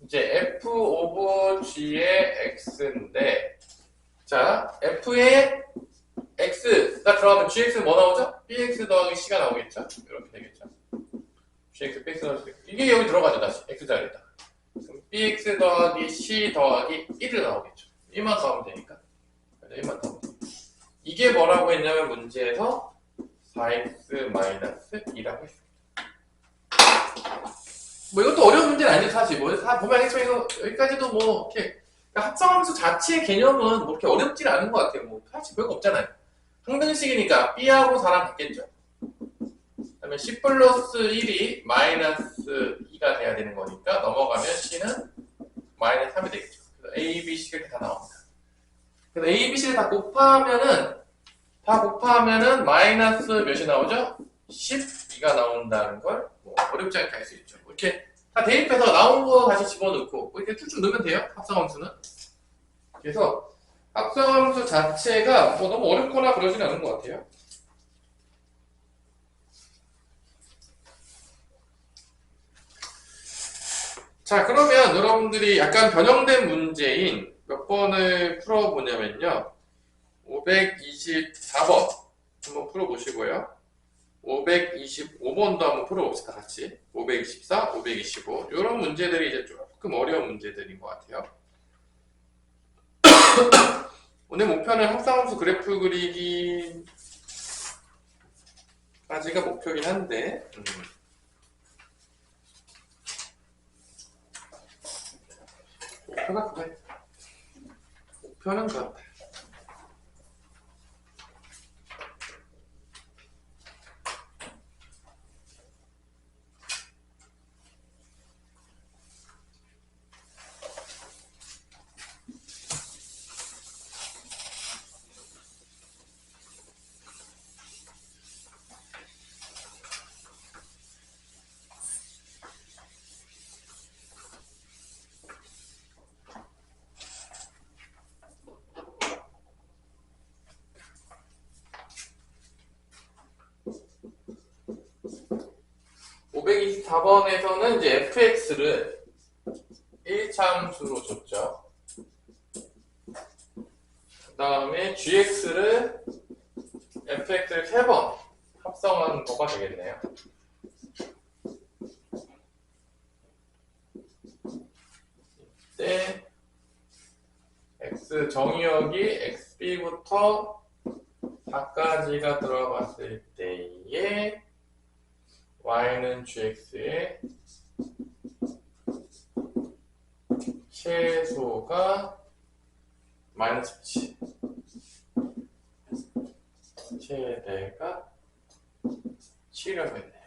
이제 F 오버 G의 X인데, 자, F의 X가 들어가면 GX는 뭐 나오죠? BX 더하기 C가 나오겠죠? 이렇게 되겠죠. GX, BX 더하기 C. 이게 여기 들어가죠, 다시. X자리에다. 그럼 BX 더하기 C 더하기 1을 나오겠죠. 1만 더하면 되니까. 1만 더하면 되니까. 이게 뭐라고 했냐면 문제에서 4x-2라고 했습니다. 뭐 이것도 어려운 문제는 아니죠, 사실. 뭐 다 보면 알겠지만 여기까지도 뭐 이렇게 그러니까 합성함수 자체의 개념은 뭐 이렇게 어렵지 않은 것 같아요. 뭐 사실 별거 없잖아요. 항등식이니까 B하고 4랑 같겠죠. 그 다음에 C 플러스 1이 마이너스 2가 돼야 되는 거니까 넘어가면 C는 마이너스 3이 되겠죠. 그래서 A, B, C가 이렇게 다 나옵니다. 그래서 A, B, C를 다 곱하면은 마이너스 몇이 나오죠? 12가 나온다는 걸 뭐 어렵지 않게 알 수 있죠. 뭐 이렇게 다 대입해서 나온 거 다시 집어넣고 뭐 이렇게 쭉쭉 넣으면 돼요. 합성함수는. 그래서 합성함수 자체가 뭐 너무 어렵거나 그러진 않은 것 같아요. 자, 그러면 여러분들이 약간 변형된 문제인 몇 번을 풀어보냐면요. 524번 한번 풀어보시고요. 525번도 한번 풀어봅시다, 같이. 524, 525. 이런 문제들이 이제 조금 어려운 문제들인 것 같아요. 오늘 목표는 합성함수 그래프 그리기까지가 목표긴 한데, 목표가 그래. 목표는 그렇다. (524번에서는) 이제 fx를 1참수로 줬죠. 그 다음에 gx를 fx를 3번 합성한 거가 되겠네요. 이때 x 정의역이 xb부터 4까지가 들어갔을 때에 y는 gx의 최소가 마이너스 7, 최대가 7이라고 했네요.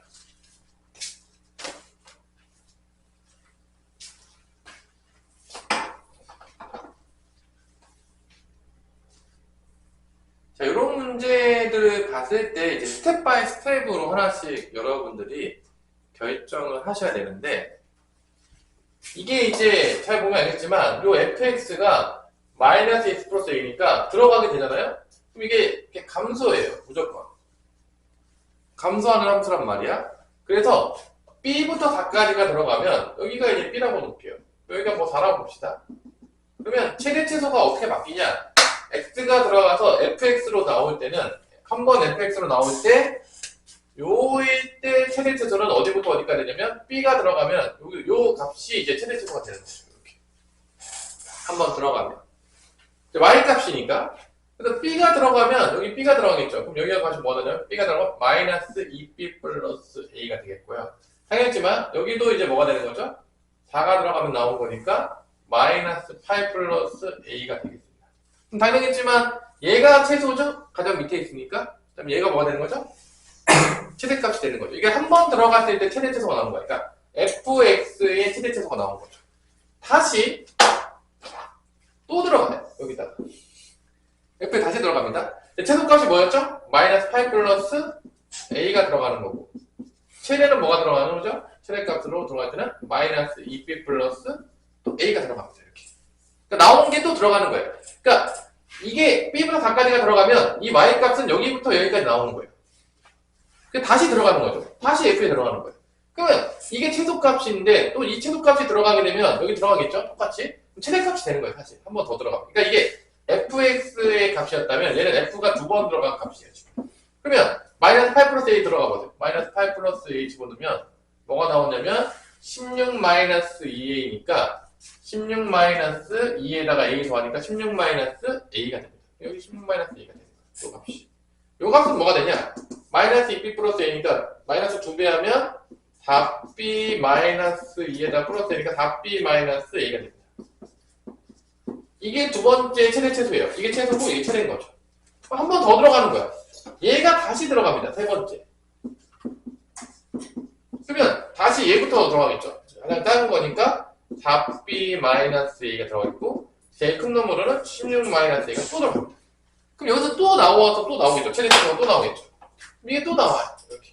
자, 이런 문제들을 봤을 때 이제 스텝 바이 스텝으로 하나씩 여러분들이 결정을 하셔야 되는데, 이게 이제 잘 보면 알겠지만 요 fx가 마이너스 x 플러스 a니까 들어가게 되잖아요. 그럼 이게 이렇게 감소해요. 무조건 감소하는 함수란 말이야. 그래서 b부터 4까지가 들어가면 여기가 이제 b라고 놓을게요. 여기가 뭐 4라고 봅시다. 그러면 최대 최소가 어떻게 바뀌냐, x가 들어가서 fx로 나올 때는 한 번 fx로 나올 때 요일 때 최대 최소는 어디부터 어디까지 되냐면 b가 들어가면 요 값이 이제 최대 최소가 되는 거죠. 이렇게 한번 들어가면 y 값이니까. 그래서 b가 들어가면 여기 b가 들어가겠죠. 그럼 여기가 다시 뭐 하냐면 b가 들어가면 마이너스 2b 플러스 a가 되겠고요. 당연했지만 여기도 이제 뭐가 되는 거죠? 4가 들어가면 나온 거니까 마이너스 8 플러스 a가 되겠습니다. 그럼 당연했지만 얘가 최소죠? 가장 밑에 있으니까. 그럼 얘가 뭐가 되는 거죠? 최대값이 되는 거죠. 이게 한 번 들어갔을 때 최대 최소가 나오는 거야. 그러니까 fx의 최대 최소가 나온 거죠. 다시 또 들어가요. 여기다가 f에 다시 들어갑니다. 최소값이 뭐였죠? 마이너스 8 플러스 a가 들어가는 거고, 최대는 뭐가 들어가는 거죠? 최대값으로 들어갈 때는 마이너스 2b 플러스 또 a가 들어갑니다. 이렇게. 그러니까 나온 게 또 들어가는 거예요. 그러니까 이게 b보다 4까지가 들어가면 이 y값은 여기부터 여기까지 나오는 거예요. 다시 들어가는 거죠. 다시 f에 들어가는 거예요. 그러면 이게 최소값인데 또 이 최소값이 들어가게 되면 여기 들어가겠죠? 똑같이. 최대값이 되는 거예요. 사실. 한 번 더 들어가면. 그러니까 이게 fx의 값이었다면 얘는 f가 두 번 들어간 값이에요. 그러면 마이너스 8 플러스 a 들어가거든요. 마이너스 8 플러스 a 집어넣으면 뭐가 나오냐면 16 마이너스 2a니까 16 마이너스 2에다가 a 더하니까 16 마이너스 a가 됩니다. 여기 16 마이너스 a가 됩니다. 요 값이. 요 값은 뭐가 되냐? 마이너스 2b 플러스 a니까 마이너스 2배 하면 4b 마이너스 2에다 플러스 a니까 4b 마이너스 a가 됩니다. 이게 두 번째 최대 최소예요. 이게 최소고 이게 최대인 거죠. 한 번 더 들어가는 거야. 얘가 다시 들어갑니다. 세 번째. 그러면 다시 얘부터 들어가겠죠. 가장 작은 거니까 4b-a가 들어가겠고, 제일 큰 놈으로는 16-a가 또 들어갑니다. 그럼 여기서 또 나와서 또 나오겠죠. 최대 최소가 또 나오겠죠. 이게 또 나와요. 이렇게.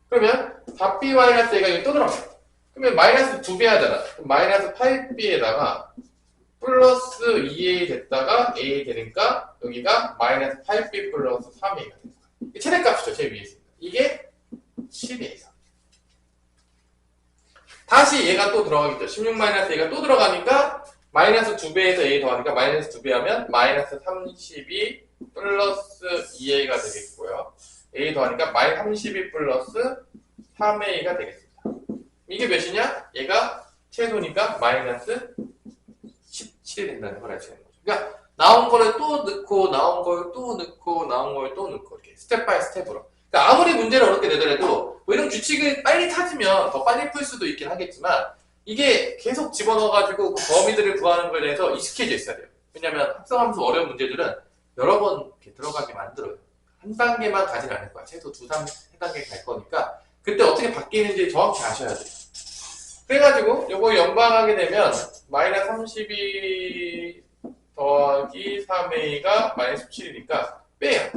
그러면 4b-a가 여기 또 들어가요. 그러면 마이너스 2배 하잖아. 그럼 마이너스 8b에다가 플러스 2a 됐다가 a 되니까 여기가 마이너스 8b 플러스 3a가 되는 거예요. 최대값이죠. 제일 위에 있습니다. 이게 10이에요. 다시 얘가 또 들어가겠죠. 16 마이너스 a가 또 들어가니까 마이너스 2배에서 a 더하니까 마이너스 2배 하면 마이너스 32 플러스 2a가 되겠고요. a 더하니까 마이너스 32 플러스 3a가 되겠습니다. 이게 몇이냐? 얘가 최소니까 마이너스 17이 된다는 걸 알 수 있는 거죠. 그러니까 나온 거를 또 넣고 나온 걸 또 넣고 나온 걸 또 넣고 이렇게 스텝 바이 스텝으로. 그러니까 아무리 문제를 어렵게 내더라도 뭐 이런 규칙을 빨리 찾으면 더 빨리 풀 수도 있긴 하겠지만 이게 계속 집어넣어가지고 그 범위들을 구하는 거에 대해서 익숙해져 있어야 돼요. 왜냐면 합성함수 어려운 문제들은 여러 번 이렇게 들어가게 만들어요. 한 단계만 가진 않을 거야. 최소 2, 3단계 갈 거니까 그때 어떻게 바뀌는지 정확히 아셔야 돼요. 그래가지고 요거 연방하게 되면 마이너스 32 더하기 3a가 마이너스 17이니까 빼요.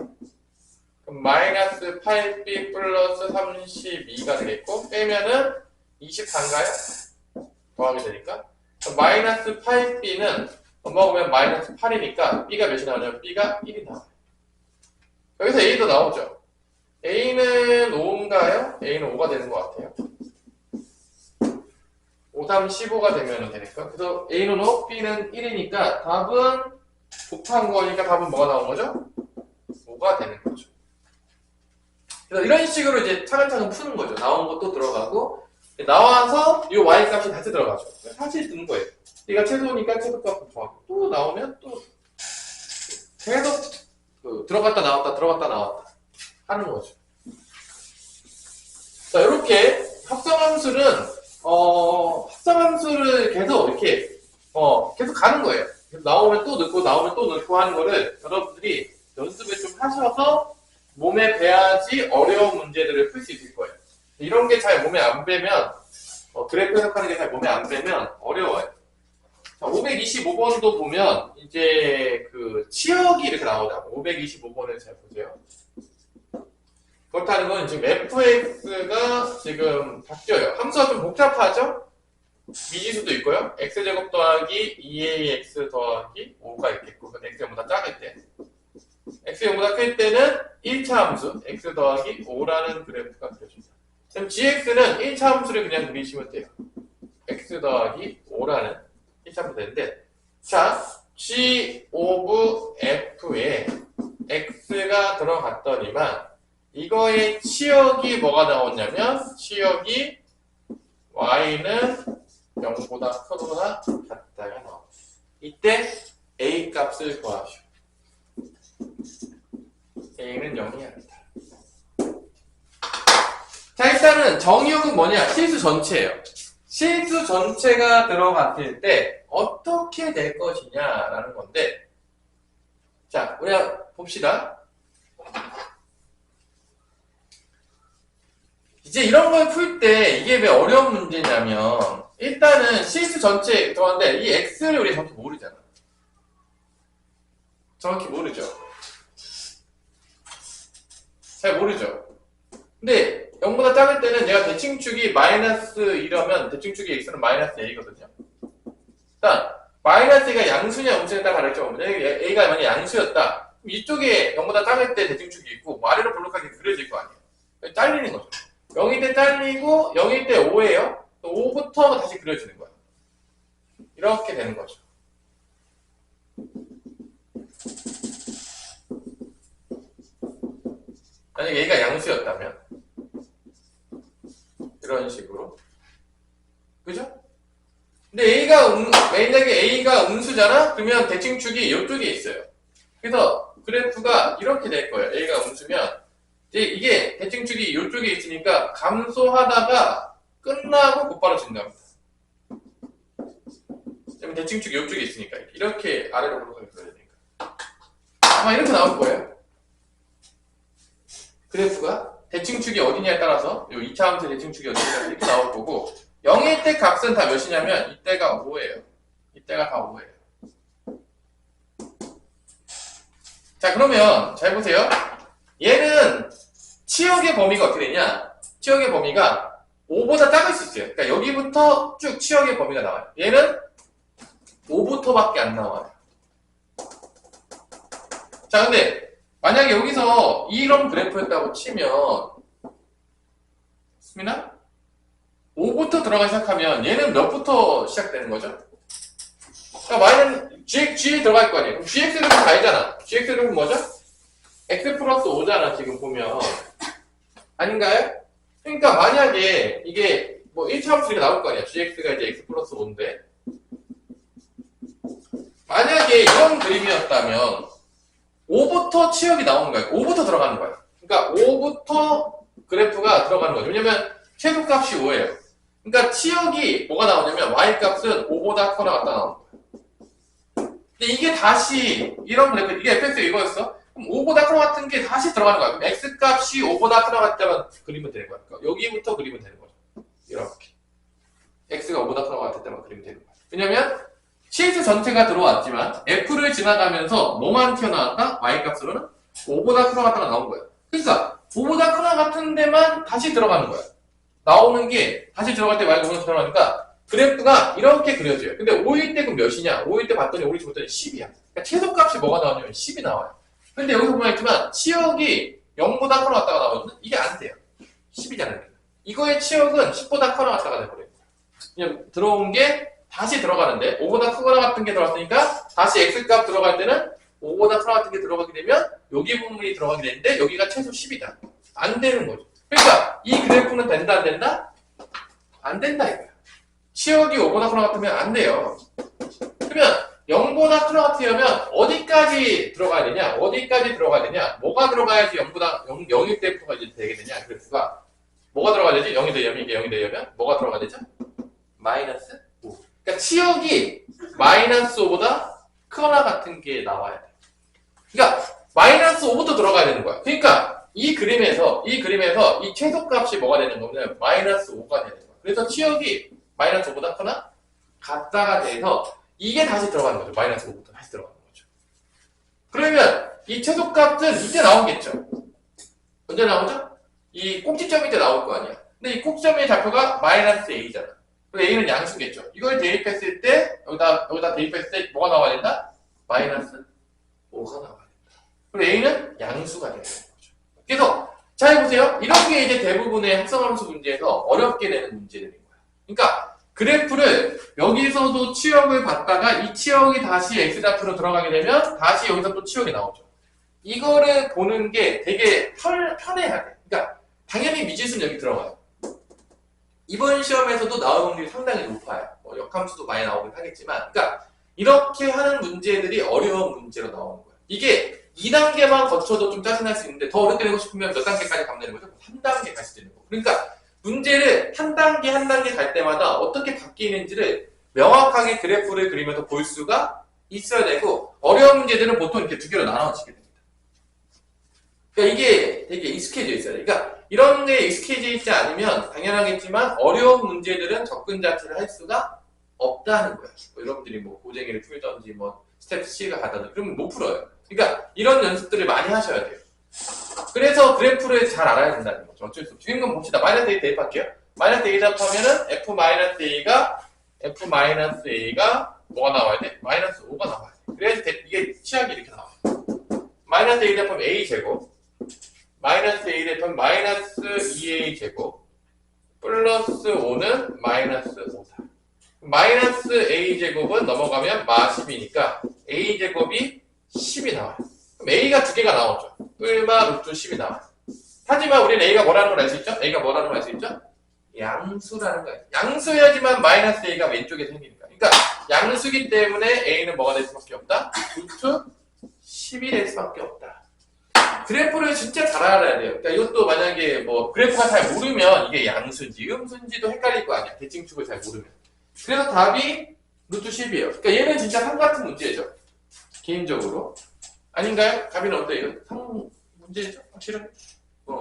그럼 마이너스 8b 플러스 32가 되겠고 빼면은 24인가요? 더하게 되니까 그럼 마이너스 8b는 먹으면 마이너스 8이니까 b가 몇이 나오냐면 b가 1이 나와요. 여기서 a도 나오죠. a는 5인가요? a는 5가 되는 것 같아요. 5, 3, 15가 되면 되니까. 그래서 A는 5, B는 1이니까 답은 곱한 거니까 답은 뭐가 나온 거죠? 5가 되는 거죠. 그래서 이런 식으로 이제 차근차근 푸는 거죠. 나온 것도 들어가고, 나와서 이 Y 값이 다시 들어가죠. 사실 드는 거예요. 얘가 최소니까 최소값을 좋아하고, 또 나오면 또 계속 들어갔다 나왔다, 들어갔다 나왔다 하는 거죠. 자, 이렇게 합성함수는 합성함수를 계속 이렇게 계속 가는 거예요. 나오면 또 넣고 나오면 또 넣고 하는 거를 여러분들이 연습을 좀 하셔서 몸에 배야지 어려운 문제들을 풀 수 있을 거예요. 이런 게 잘 몸에 안 배면 그래프 해석하는 게 잘 몸에 안 배면 어려워요. 자, 525번도 보면 이제 그 치역이 이렇게 나오죠. 525번을 잘 보세요. 그렇다는 건 지금 fx가 지금 바뀌어요. 함수가 좀 복잡하죠? 미지수도 있고요. x제곱 더하기 2ax 더하기 5가 있겠고 그건 x보다 작을 때 x보다 클 때는 1차 함수 x 더하기 5라는 그래프가 그려집니다. 그럼 gx는 1차 함수를 그냥 그리시면 돼요. x 더하기 5라는 1차 함수 되는데 자, g of f에 x가 들어갔더니만 이거의 치역이 뭐가 나왔냐면 치역이 y는 0보다 크거나 같다가 나옵니다. 이때 a 값을 구하시오. a는 0이 아니다. 자, 일단은 정의역은 뭐냐? 실수 전체예요. 실수 전체가 들어갔을 때 어떻게 될 것이냐라는 건데, 자, 우리가 봅시다. 이제 이런 걸 풀 때 이게 왜 어려운 문제냐면, 일단은 실수 전체 들어갔는데 이 x를 우리 정확히 모르잖아. 정확히 모르죠. 잘 모르죠. 근데 0보다 작을 때는 얘가 대칭축이 마이너스 2라면 대칭축이 x는 마이너스 a거든요. 일단 마이너스 a가 양수냐 음수냐에 따라 다르죠. 만약에 a가 만약에 양수였다. 그럼 이쪽에 0보다 작을 때 대칭축이 있고 뭐 아래로 볼록하게 그려질 거 아니에요. 잘리는 거죠. 0일 때 잘리고 0일 때 5예요. 5부터 다시 그려지는 거야. 이렇게 되는 거죠. 만약에 얘가 양수였다면 이런 식으로, 그죠? 근데 만약에 A가 음수잖아? 그러면 대칭축이 이쪽에 있어요. 그래서 그래프가 이렇게 될 거예요. A가 음수면 이게 대칭축이 이쪽에 있으니까 감소하다가 끝나고 곧바로 진답니다. 왜냐면 대칭축이 이쪽에 있으니까 이렇게 아래로 올라가게 그려야 되니까 아마 이렇게 나올 거예요. 그래프가 대칭축이 어디냐에 따라서 이 2차 함수 대칭축이 어디냐 이렇게 나올 거고 0일 때 값은 다 몇이냐면 이때가 5예요. 이때가 다 5예요. 자, 그러면 잘 보세요. 얘는 치역의 범위가 어떻게 되냐? 치역의 범위가 5보다 작을 수 있어요. 그러니까 여기부터 쭉 치역의 범위가 나와요. 얘는 5부터밖에 안 나와요. 자, 근데 만약에 여기서 이런 그래프였다고 치면 맞습니다? 5부터 들어가기 시작하면 얘는 몇부터 시작되는 거죠? 그러니까 G에 들어갈 거 아니에요. 그럼 GX는 다 알잖아. GX는 뭐죠? X 플러스 5잖아, 지금 보면. 아닌가요? 그러니까 만약에 이게 뭐 1차 함수가 나올 거 아니야. GX가 이제 X 플러스 5인데. 만약에 이런 그림이었다면 5부터 치역이 나오는 거야. 5부터 들어가는 거야. 그러니까 5부터 그래프가 들어가는 거죠. 왜냐면 최소값이 5예요. 그러니까 치역이 뭐가 나오냐면 y값은 5보다 커나 같다 나오는 거예요. 근데 이게 다시 이런 그래프, 이게 fx 이거였어? 그럼 5보다 커나 같은 게 다시 들어가는 거야. 그럼 x값이 5보다 커나 같다면 그리면 되는 거야. 그러니까 여기부터 그리면 되는 거죠. 이렇게. x가 5보다 커나 같다면 그리면 되는 거야. 왜냐면 실수 전체가 들어왔지만 f를 지나가면서 뭐만 튀어나왔다? y값으로는 5보다 커나 같다가 나온 거야. 그러니까 5보다 커나 같은 데만 다시 들어가는 거야. 나오는 게 다시 들어갈 때 y가 5보다 들어가니까 그래프가 이렇게 그려져요. 근데 5일 때 그럼 몇이냐? 5일 때 봤더니 오리지 봤더니 10이야. 그러니까 최소값이 뭐가 나오냐면 10이 나와요. 근데 여기서 보면 있지만 치역이 0보다 커나 같다가 나오거든? 이게 안 돼요. 10이잖아요. 이거의 치역은 10보다 커나 같다가 돼버려요. 그냥 들어온 게 다시 들어가는데 5보다 크거나 같은 게 들어갔으니까 다시 x값 들어갈 때는 5보다 크거나 같은 게 들어가게 되면 여기 부분이 들어가게 되는데 여기가 최소 10이다. 안 되는 거죠. 그러니까 이 그래프는 된다 안 된다? 안 된다 이거야. 치역이 5보다 크거나 같으면 안 돼요. 그러면 0보다 크거나 같으면 어디까지 들어가야 되냐? 어디까지 들어가야 되냐? 뭐가 들어가야지 0일 때부터가 이제 되게 되냐? 그래프가 뭐가 들어가야 되지? 0이 되려면 이게 0이 되려면 뭐가 들어가야 되죠? 마이너스 5. 그러니까 치역이 마이너스 5보다 크거나 같은 게 나와야 돼. 그러니까 마이너스 5부터 들어가야 되는 거야. 그러니까 이 그림에서 이 최소값이 뭐가 되는 거냐면 마이너스 5가 되는 거야. 그래서 치역이 마이너스 5보다 크거나 같다가 돼서 이게 다시 들어가는 거죠. 마이너스 5부터 다시 들어가는 거죠. 그러면 이 최소값은 이때 나오겠죠. 언제 나오죠? 이 꼭지점이 때 나올 거 아니야. 근데 이 꼭지점의 좌표가 마이너스 a잖아. a는 양수겠죠. 이걸 대입했을 때 여기다 대입했을 때 뭐가 나와야 된다? 마이너스 5가 나와야 된다. 그리고 a는 양수가 되는 거죠. 그래서 잘 보세요. 이런 게 이제 대부분의 합성함수 문제에서 어렵게 되는 문제들인 거야. 그러니까 그래프를 여기서도 치역을 봤다가 이 치역이 다시 x좌표로 들어가게 되면 다시 여기서 또 치역이 나오죠. 이거를 보는 게 되게 편해야 돼. 그러니까 당연히 미지수는 여기 들어가요. 이번 시험에서도 나올 확률이 상당히 높아요. 뭐 역함수도 많이 나오긴 하겠지만, 그러니까 이렇게 하는 문제들이 어려운 문제로 나오는 거예요. 이게 2단계만 거쳐도 좀 짜증날 수 있는데 더 어렵게 되고 싶으면 몇 단계까지 가면 되는 거죠? 3단계 갈 수도 있는 거고. 그러니까 문제를 한 단계 한 단계 갈 때마다 어떻게 바뀌는지를 명확하게 그래프를 그리면서 볼 수가 있어야 되고, 어려운 문제들은 보통 이렇게 두 개로 나눠지게 됩니다. 그러니까 이게 되게 익숙해져 있어야 돼. 그러니까 이런 게 익숙해져 있지 않으면 당연하겠지만 어려운 문제들은 접근 자체를 할 수가 없다는 거야. 뭐 여러분들이 뭐 고쟁이를 풀던지 뭐 스텝 C가 가든지 그러면 못 풀어요. 그러니까 이런 연습들을 많이 하셔야 돼요. 그래서 그래프를 잘 알아야 된다는 거죠. 어쩔 수 없죠. 지금 봅시다. 마이너스 A 대입할게요. 마이너스 A 대입하면은 F-A가 뭐가 나와야 돼? 마이너스 5가 나와야 돼. 그래야지 이게 치약이 이렇게 나와요. 마이너스 A 대입하면 A 제곱, 마이너스 A 대입하면 마이너스 2A 제곱, 플러스 5는 마이너스 5다. 마이너스 A 제곱은 넘어가면 마 10이니까 A 제곱이 10이 나와요. 그럼 A가 두 개가 나오죠. 뿔마 루트 10이 나와요. 하지만 우리는 A가 뭐라는 걸 알 수 있죠? A가 뭐라는 걸 알 수 있죠? 양수라는 거예요. 양수여야지만 마이너스 A가 왼쪽에 생기니까. 그러니까 양수기 때문에 A는 뭐가 될 수밖에 없다? 루트 10이 될 수밖에 없다. 그래프를 진짜 잘 알아야 돼요. 그러니까 이것도 만약에 뭐 그래프가 잘 모르면 이게 양수인지 음수인지도 헷갈릴 거 아니야. 대칭축을 잘 모르면. 그래서 답이 루트 10이에요. 그러니까 얘는 진짜 상 같은 문제죠. 개인적으로. 아닌가요? 가비는 어때요? 상 문제죠? 확실하게?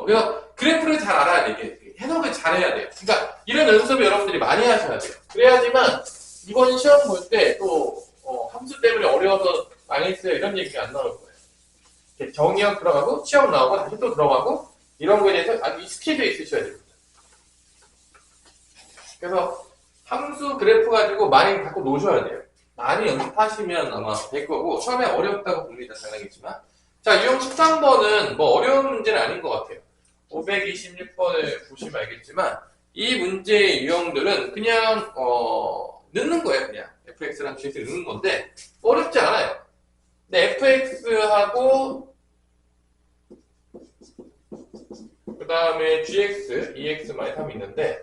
그래서 그래프를 잘 알아야 돼. 이게 해석을 잘 해야 돼요. 그러니까 이런 연습을 여러분들이 많이 하셔야 돼요. 그래야지만 이번 시험 볼 때 또 함수 때문에 어려워서 망했어요. 이런 얘기가 안 나올 거예요. 정의역 들어가고 시험 나오고 다시 또 들어가고 이런 거에 대해서 아주 익숙해져 있으셔야 됩니다. 그래서 함수 그래프 가지고 많이 갖고 노셔야 돼요. 많이 연습하시면 아마 될 거고 처음에 어렵다고 봅니다. 장난이지만 자 유형 13번은 뭐 어려운 문제는 아닌 것 같아요. 526번을 보시면 알겠지만 이 문제의 유형들은 그냥 넣는 거예요. 그냥 fx랑 gx를 넣는 건데 어렵지 않아요. 근데 fx하고 그 다음에 gx, 2x-3이 있는데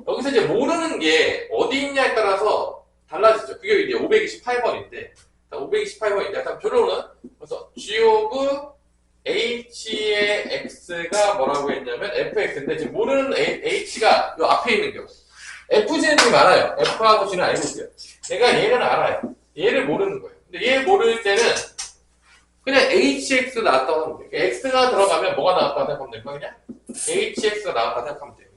여기서 이제 모르는 게 어디 있냐에 따라서 달라지죠. 그게 이제 528번인데 528번인데 약간 결론은 그래서 g of h의 x가 뭐라고 했냐면 fx인데 지금 모르는 h가 요 앞에 있는 경우 fg는 지금 알아요. f하고 g는 알고 있어요. 내가 얘는 알아요. 얘를 모르는 거예요. 근데 얘 모를 때는 그냥 hx 나왔다고 하면 돼요. x가 들어가면 뭐가 나왔다고 생각하면 되는 거야? 그냥 hx가 나왔다고 생각하면 돼요.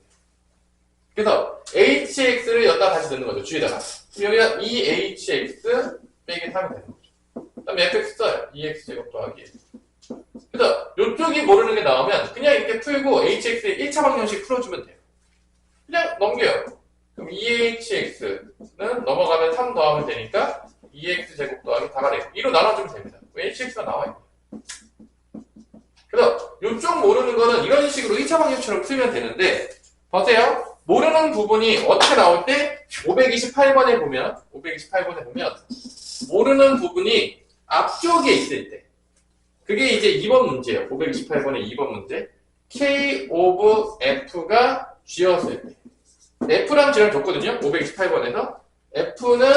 그래서 hx를 여기다 다시 넣는 거죠. 주에다가. 그럼 여기가 2hx 빼기 3이 되는 거죠. 그 다음에 fx 써요. 2x제곱 더하기 1. 그래서 이쪽이 모르는 게 나오면 그냥 이렇게 풀고 hx의 1차 방정식 풀어주면 돼요. 그냥 넘겨요. 그럼 2hx는 넘어가면 3 더하면 되니까 2x제곱 더하기 4가 되고 2로 나눠주면 됩니다. hx가 나와요. 그래서 이쪽 모르는 거는 이런 식으로 1차 방정식처럼 풀면 되는데 보세요. 모르는 부분이 어떻게 나올 때 528번에 보면 모르는 부분이 앞쪽에 있을 때 그게 이제 2번 문제예요. 528번의 2번 문제. K of F가 G였을 때. F랑 G랑 줬거든요. 528번에서. F는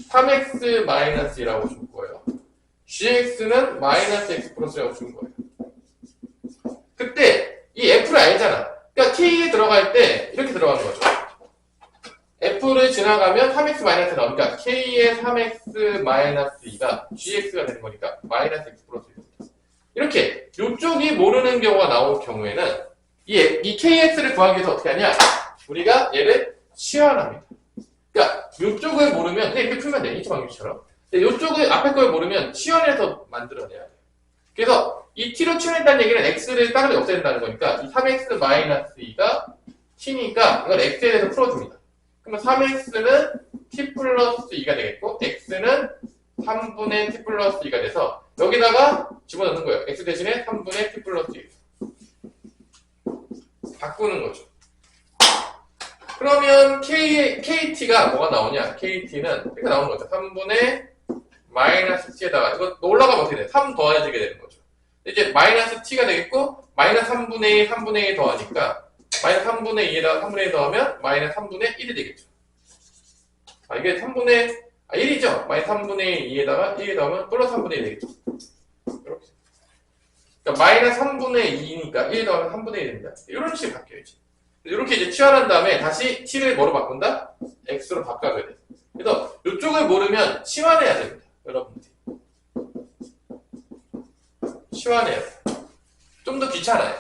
3x-이라고 줄 거예요. GX는 -x 플러스라고 준 거예요. 그때 이 F를 알잖아. 그러니까 K에 들어갈 때 이렇게 들어가는 거죠. F를 지나가면 3x- 나오니까 K의 3x-2가 GX가 되는 거니까 -x 플러스 이렇게 이쪽이 모르는 경우가 나올 경우에는 이 KX를 구하기 위해서 어떻게 하냐? 우리가 얘를 치환합니다. 그러니까 이쪽을 모르면 그냥 이렇게 풀면 돼. 2차 방정식처럼. 이쪽을 앞에 걸 모르면 치환해서 만들어내야 돼. 그래서 이 t로 치환했다는 얘기는 x를 다른 데 없애야 된다는 거니까 이 3x-2가 t니까 이걸 x에 대해서 풀어줍니다. 그러면 3x는 t 플러스 2가 되겠고 x는 3분의 t 플러스 2가 돼서 여기다가 집어넣는 거예요. x 대신에 3분의 t 플러스 2 바꾸는 거죠. 그러면 kt가 뭐가 나오냐? kt는 이렇게 나오는 거죠. 3분의 마이너스 t에다가 이거 올라가면 어떻게 돼? 3 더해지게 되는 거죠. 이제 마이너스 t가 되겠고 마이너스 3분의 1 더하니까 마이너스 3분의 2에다가 3분의 1 더하면 마이너스 3분의 1이 되겠죠. 이게 3분의 1이죠. 마이너스 3분의 2에다가 1이 더하면 플러스 3분의 1이 되겠죠. 이렇게. 그러니까 마이너스 3분의 2니까 1 더하면 3분의 1이 됩니다. 이런 식으로 바뀌어야지. 이렇게 이제 치환한 다음에 다시 t를 뭐로 바꾼다? x로 바꿔줘야 돼. 그래서 이쪽을 모르면 치환해야 됩니다. 여러분들. 치환해야 돼. 좀 더 귀찮아요.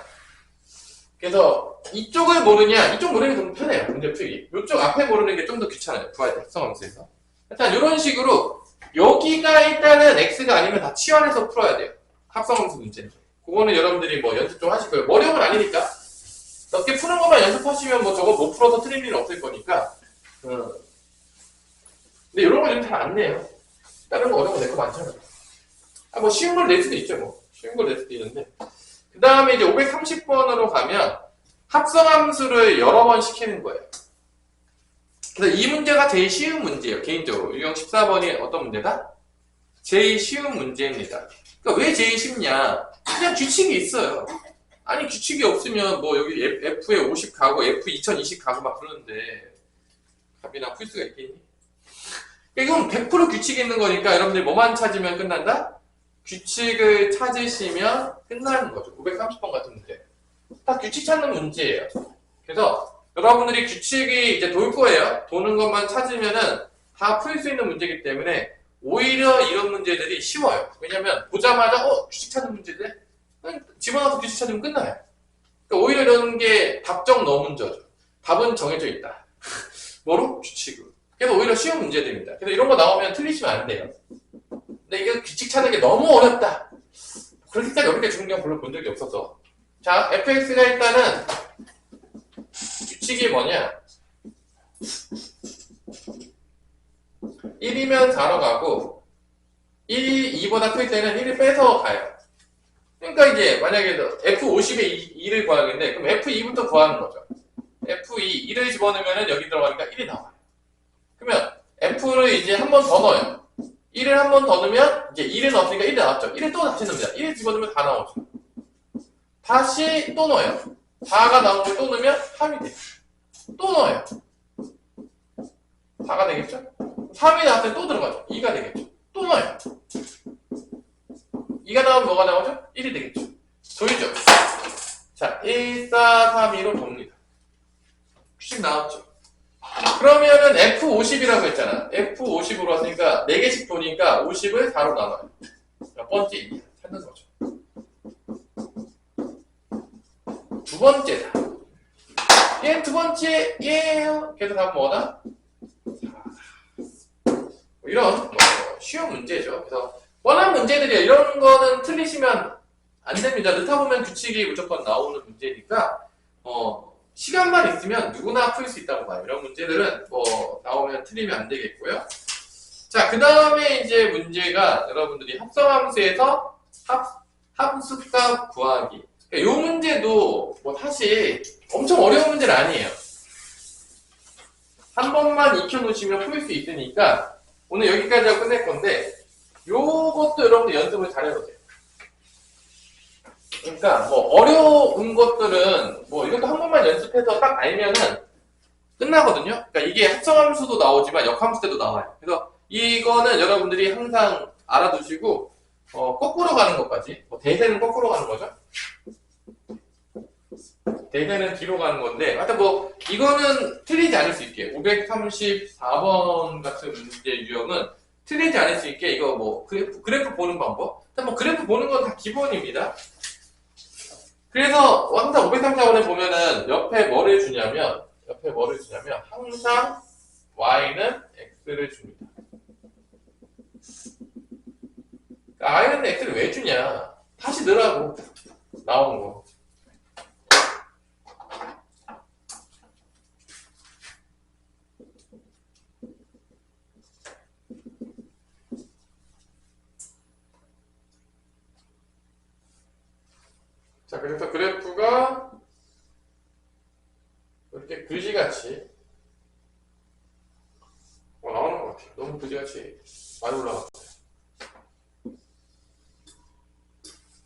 그래서 이쪽을 모르냐, 이쪽 모르는 게 더 편해요. 문제 풀기. 이쪽 앞에 모르는 게 좀 더 귀찮아요. 구할 때, 합성함수에서. 일단 이런 식으로 여기가 일단은 x가 아니면 다 치환해서 풀어야 돼요. 합성함수 문제는. 그거는 여러분들이 뭐 연습 좀 하실 거예요. 어려운 건 아니니까. 몇 개 푸는 것만 연습하시면 뭐 저거 못 풀어서 틀릴 일은 없을 거니까. 근데 이런 거 좀 잘 안 내요. 다른 거 어려운 거 낼 거 많잖아요. 뭐 쉬운 걸 낼 수도 있죠, 뭐. 쉬운 걸 낼 수도 있는데. 그 다음에 이제 530번으로 가면 합성함수를 여러 번 시키는 거예요. 그래서 이 문제가 제일 쉬운 문제예요, 개인적으로. 유형 14번이 어떤 문제다? 제일 쉬운 문제입니다. 그러니까 왜 제일 쉽냐? 그냥 규칙이 있어요. 아니, 규칙이 없으면 뭐 여기 F에 50 가고 F 2020 가고 막 그러는데 답이나 풀 수가 있겠니? 이건 100% 규칙이 있는 거니까 여러분들이 뭐만 찾으면 끝난다? 규칙을 찾으시면 끝나는 거죠. 530번 같은 문제. 다 규칙 찾는 문제예요. 그래서 여러분들이 규칙이 이제 돌 거예요. 도는 것만 찾으면은 다 풀 수 있는 문제이기 때문에 오히려 이런 문제들이 쉬워요. 왜냐면 보자마자 규칙 찾는 문제인데 집어넣어서 규칙 찾으면 끝나요. 그러니까 오히려 이런 게 답정 너문제죠. 답은 정해져 있다. 뭐로? 규칙으로. 그래서 오히려 쉬운 문제들입니다. 그래서 이런 거 나오면 틀리시면 안 돼요. 근데 이게 규칙 찾는 게 너무 어렵다. 그렇게까지 어렵게 주는 경우 별로 본 적이 없어서. 자, fx가 일단은 규칙이 뭐냐? 1이면 4로 가고 1이 2보다 클 때는 1을 빼서 가요. 그러니까 이제 만약에 F50에 2를 구하겠는데 그럼 F2부터 구하는 거죠. F2, 1을 집어넣으면 여기 들어가니까 1이 나와요. 그러면 F를 이제 한 번 더 넣어요. 1을 한 번 더 넣으면 이제 1을 넣었으니까 1이 나왔죠. 1을 또 다시 넣습니다. 1을 집어넣으면 4 나오죠. 다시 또 넣어요. 4가 나온 걸 또 넣으면 3이 돼요. 또 넣어요. 4가 되겠죠? 3이 나왔을 때 또 들어가죠. 2가 되겠죠. 또 넣어요. 2가 나오면 뭐가 나오죠? 1이 되겠죠. 돌죠. 자, 1, 4, 3, 2로 돕니다. 규칙 나왔죠. 그러면은 F50이라고 했잖아. F50으로 왔으니까 4개씩 도니까 50을 4로 나눠요. 몇 번째 찾는 거죠. 두 번째다. 얘 두 번째예요. 그래서 답은 뭐다? 이런 쉬운 문제죠. 그래서 뻔한 문제들이에요. 이런 거는 틀리시면 안 됩니다. 넣다 보면 규칙이 무조건 나오는 문제니까 시간만 있으면 누구나 풀 수 있다고 봐요. 이런 문제들은 뭐 나오면 틀리면 안 되겠고요. 자, 그 다음에 이제 문제가 여러분들이 합성함수에서 함수값 구하기. 이 문제도 뭐 사실 엄청 어려운 문제는 아니에요. 한 번만 익혀놓으시면 풀 수 있으니까 오늘 여기까지 하고 끝낼 건데 요것도 여러분들 연습을 잘 해도 돼요. 그러니까 뭐 어려운 것들은 뭐 이것도 한 번만 연습해서 딱 알면은 끝나거든요. 그러니까 이게 합성함수도 나오지만 역함수 때도 나와요. 그래서 이거는 여러분들이 항상 알아두시고 거꾸로 가는 것까지 대세는 거꾸로 가는 거죠. 대세는 뒤로 가는 건데 하여튼 뭐 이거는 틀리지 않을 수 있게 534번 같은 문제 유형은 틀리지 않을 수 있게 이거 뭐 그래프 보는 방법 일단 뭐 그래프 보는 건 다 기본입니다. 그래서 항상 534번에 보면은 옆에 뭐를 주냐면 항상 y는 x를 줍니다. y는 x를 왜 주냐? 다시 넣으라고 나오는 거. 자, 그래서 그래프가 이렇게 그지같이 나오는 것 같아요. 너무 그지같이 많이 올라갔어요.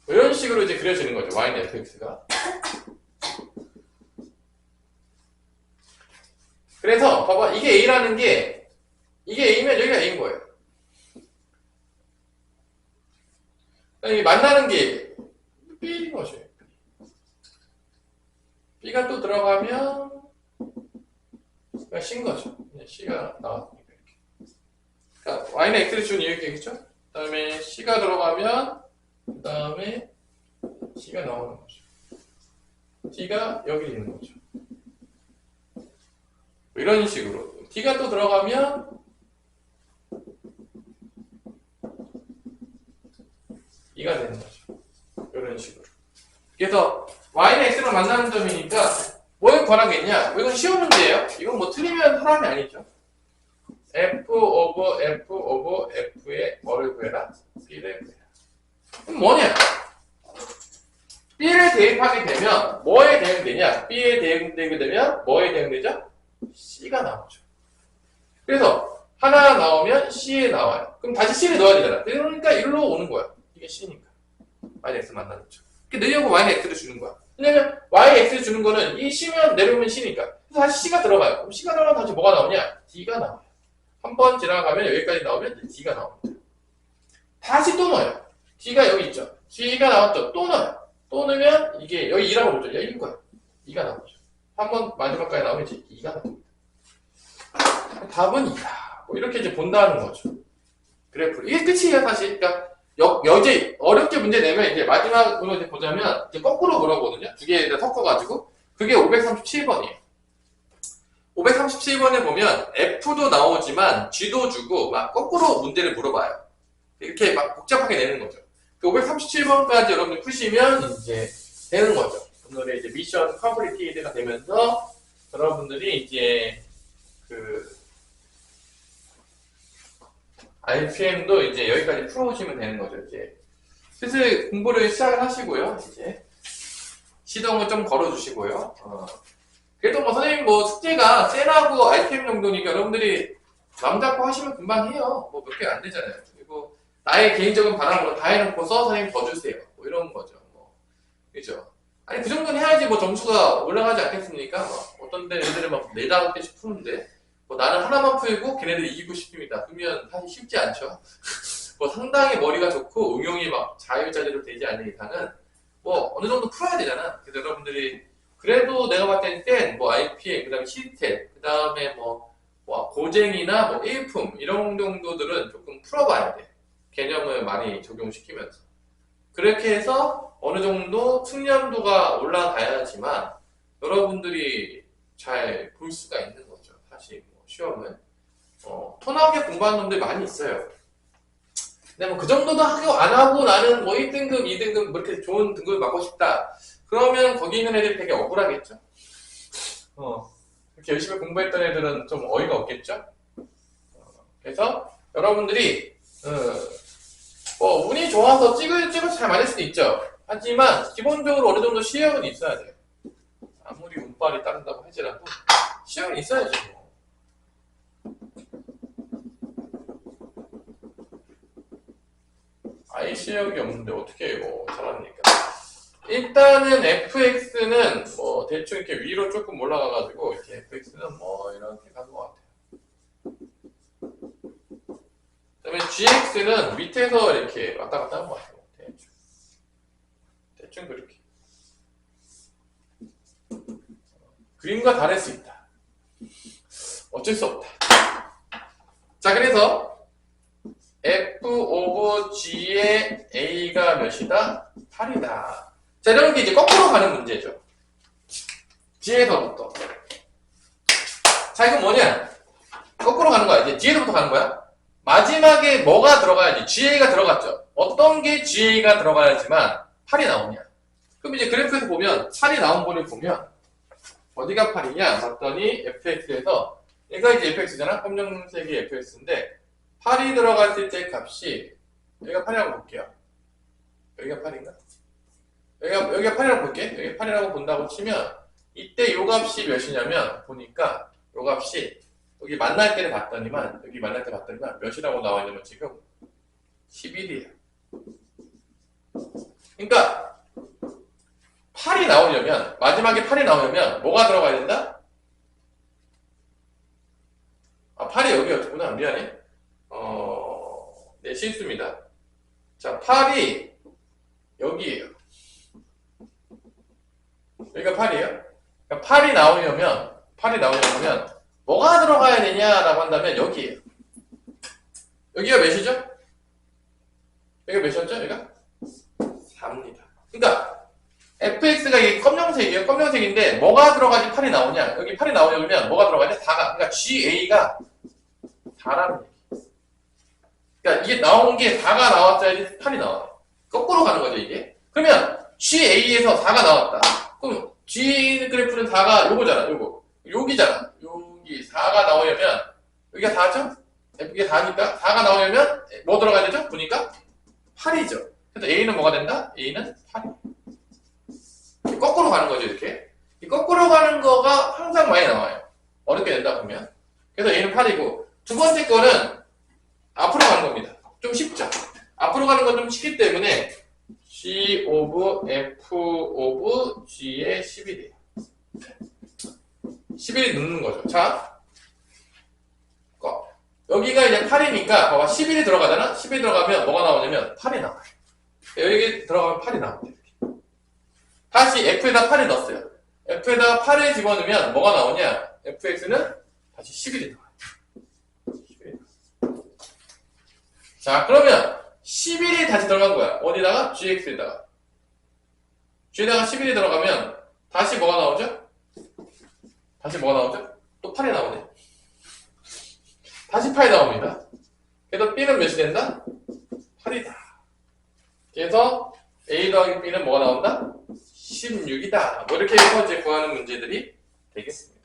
이런 식으로 이제 그려지는 거죠. y는 fx가. 그래서 봐봐, 이게 a라는 게 이게 a면 여기가 a인 거예요. 그러니까 만나는 게 b인 거죠. T가 또 들어가면 그냥 C인 거죠. C가 나왔으니까 이렇게. 그러니까 Y는 X를 준 이렇게겠죠? 그 다음에 C가 들어가면 그 다음에 C가 나오는 거죠. T가 여기 있는 거죠. 이런 식으로 T가 또 들어가면 E가 되는 거죠. 이런 식으로. 그래서 Y는 X랑 만나는 점이니까 뭘 구하겠냐? 이건 쉬운 문제예요. 이건 뭐 틀리면 사람이 아니죠. F 오버 F의 뭐를 구해라? B를 구해라. 그럼 뭐냐? B를 대입하게 되면 뭐에 대응되냐? B에 대응되게 되면 뭐에 대응되죠? C가 나오죠. 그래서 하나 나오면 C에 나와요. 그럼 다시 C를 넣어야 되잖아. 그러니까 일로 오는 거야. 이게 C니까. Y는 X 만나는 거죠. 넣으려고 Y는 X를 주는 거야. 왜냐면 Y, X를 주는 거는 이 C면 내려오면 C니까. 그래서 다시 C가 들어가요. 그럼 C가 들어가면 다시 뭐가 나오냐? D가 나와요. 한 번 지나가면 여기까지 나오면 D가 나옵니다. 다시 또 넣어요. D가 여기 있죠. D가 나왔죠. 또 넣어요. 또 넣으면 이게 여기 2라고 보죠. 여기인 거야. 2가 나오죠. 한 번 마지막까지 나오면 이제 2가 나옵니다. 답은 2다. 뭐 이렇게 이제 본다는 거죠. 그래프. 이게 끝이에요, 사실. 그러니까 여제 어렵게 문제 내면 이제 마지막으로 이제 보자면 이제 거꾸로 물어보거든요. 두 개를 섞어가지고 그게 537번이에요. 537번에 보면 F도 나오지만 G도 주고 막 거꾸로 문제를 물어봐요. 이렇게 막 복잡하게 내는 거죠. 그 537번까지 여러분들 푸시면 이제 되는 거죠. 오늘의 이제 미션 컴플리티드가 되면서 여러분들이 이제 그 RPM도 이제 여기까지 풀어오시면 되는 거죠. 이제 슬슬 공부를 시작을 하시고요. 이제 시동을 좀 걸어주시고요. 그래도 뭐 선생님 뭐 숙제가 쎄하고 RPM 정도니까 여러분들이 맘 잡고 하시면 금방 해요. 뭐 몇 개가 안 되잖아요. 그리고 나의 개인적인 바람으로 다 해놓고서 선생님 더 주세요. 뭐 이런 거죠. 뭐 그죠? 아니 그 정도는 해야지 뭐 점수가 올라가지 않겠습니까? 뭐 어떤 데 애들은 막 4, 5개씩 푸는데 뭐 나는 하나만 풀고 걔네들 이기고 싶습니다. 그러면 사실 쉽지 않죠. 뭐 상당히 머리가 좋고 응용이 막 자유자재로 되지 않는 이상은 뭐 어느 정도 풀어야 되잖아. 그래서 여러분들이 그래도 내가 봤을 땐 뭐 IPM, 그 다음에 시스템, 그 다음에 뭐 고쟁이나 뭐 일품 이런 정도들은 조금 풀어봐야 돼. 개념을 많이 적용시키면서. 그렇게 해서 어느 정도 숙련도가 올라가야지만 여러분들이 잘 볼 수가 있는 거죠. 사실 뭐 시험은 토나게 공부하는 놈들 많이 있어요. 근데 뭐 그 정도도 학교 안 하고 나는 뭐 1등급, 2등급 뭐 이렇게 좋은 등급을 받고 싶다. 그러면 거기 있는 애들이 되게 억울하겠죠? 이렇게 열심히 공부했던 애들은 좀 어이가 없겠죠? 그래서 여러분들이 뭐 운이 좋아서 찍어서 잘 맞을 수도 있죠. 하지만 기본적으로 어느 정도 실력은 있어야 돼요. 아무리 운빨이 따른다고 하지라도 실력은 있어야지 뭐. 아예 실력이 없는데 어떻게 뭐 잘합니까? 일단은 fx는 뭐 대충 이렇게 위로 조금 올라가가지고 이렇게 fx는 뭐 이렇게 가는 것 같아요. 그다음에 gx는 밑에서 이렇게 왔다 갔다 하는 것 같아요. 대충 그렇게. 그림과 다를 수 있다. 어쩔 수 없다. 자, 그래서 f 오버 g의 a가 몇이다? 8이다. 자, 이런 게 이제 거꾸로 가는 문제죠. 뒤에서부터. 자, 이건 뭐냐? 거꾸로 가는 거야. 이제 뒤에서부터 가는 거야. 마지막에 뭐가 들어가야지? GA가 들어갔죠. 어떤 게 GA가 들어가야지만 8이 나오냐? 그럼 이제 그래프에서 보면 8이 나온 거를 보면 어디가 8이냐? 봤더니 fx에서 얘가 이제 fx잖아? 검정색이 fx인데 8이 들어갔을 때 값이 여기가 8이라고 볼게요. 여기가 8인가? 여기가 8이라고 볼게. 여기 8이라고 본다고 치면 이때 요 값이 몇이냐면 보니까 요 값이 여기 만날 때를 봤더니만 몇이라고 나와있냐면 지금 11이에요. 그러니까 8이 나오려면 마지막에 8이 나오려면 뭐가 들어가야 된다? 아 8이 여기였구나. 미안해. 네 실수입니다. 자 8이 여기에요. 여기가 8이에요. 8이 나오려면 뭐가 들어가야 되냐라고 한다면 여기에요. 여기가 몇이죠? 여기가 몇이었죠? 여기가 4입니다. 그러니까 fx가 이게 검정색이에요. 검정색인데 뭐가 들어가지 8이 나오냐? 여기 8이 나오려면 뭐가 들어가야 돼? 4가. 그러니까 ga가 4라는 얘기. 그러니까 이게 나온 게 4가 나왔어야지 8이 나와요. 거꾸로 가는 거죠, 이게. 그러면 ga에서 4가 나왔다. 그럼 g 그래프는 4가 요거잖아, 요거. 여기잖아. 여기 4가 나오려면 여기가 4죠? 이게 4니까 4가 나오려면 뭐 들어가야 되죠? 보니까 8이죠. 그래서 a는 뭐가 된다? a는 8이. 거꾸로 가는 거죠, 이렇게. 이 거꾸로 가는 거가 항상 많이 나와요. 어렵게 된다 보면. 그래서 a는 8이고 두 번째 거는 앞으로 가는 겁니다. 좀 쉽죠? 앞으로 가는 건 좀 쉽기 때문에 g of f of g의 11이에요. 11이 넣는 거죠. 자, 여기가 이제 8이니까 봐봐 11이 들어가잖아? 11이 들어가면 뭐가 나오냐면 8이 나와요. 여기 들어가면 8이 나옵니다. 다시 f에다 8을 넣었어요. f에다 8을 집어넣으면 뭐가 나오냐? fx는 다시 11이 나와요. 11이 나와요. 자, 그러면 11이 다시 들어간 거야. 어디다가? gx에다가. g에다가 11이 들어가면 다시 뭐가 나오죠? 다시 뭐가 나오죠? 또 8이 나오네. 다시 8이 나옵니다. 그래서 b는 몇이 된다? 8이다. 그래서 a 더하기 b는 뭐가 나온다? 16이다. 뭐 이렇게 해서 이제 구하는 문제들이 되겠습니다.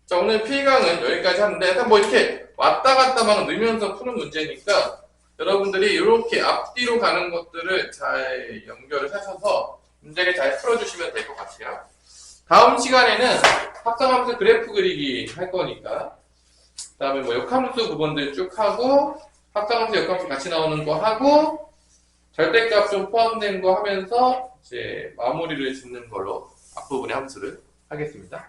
자, 오늘 P강은 여기까지 하는데, 약간 뭐 이렇게 왔다 갔다 막 넣으면서 푸는 문제니까 여러분들이 이렇게 앞뒤로 가는 것들을 잘 연결을 하셔서 문제를 잘 풀어주시면 될 것 같아요. 다음 시간에는 합성함수 그래프 그리기 할 거니까, 그 다음에 뭐 역함수 부분들 쭉 하고, 합성함수 역함수 같이 나오는 거 하고, 절대값 좀 포함된 거 하면서 이제 마무리를 짓는 걸로 앞부분의 함수를 하겠습니다.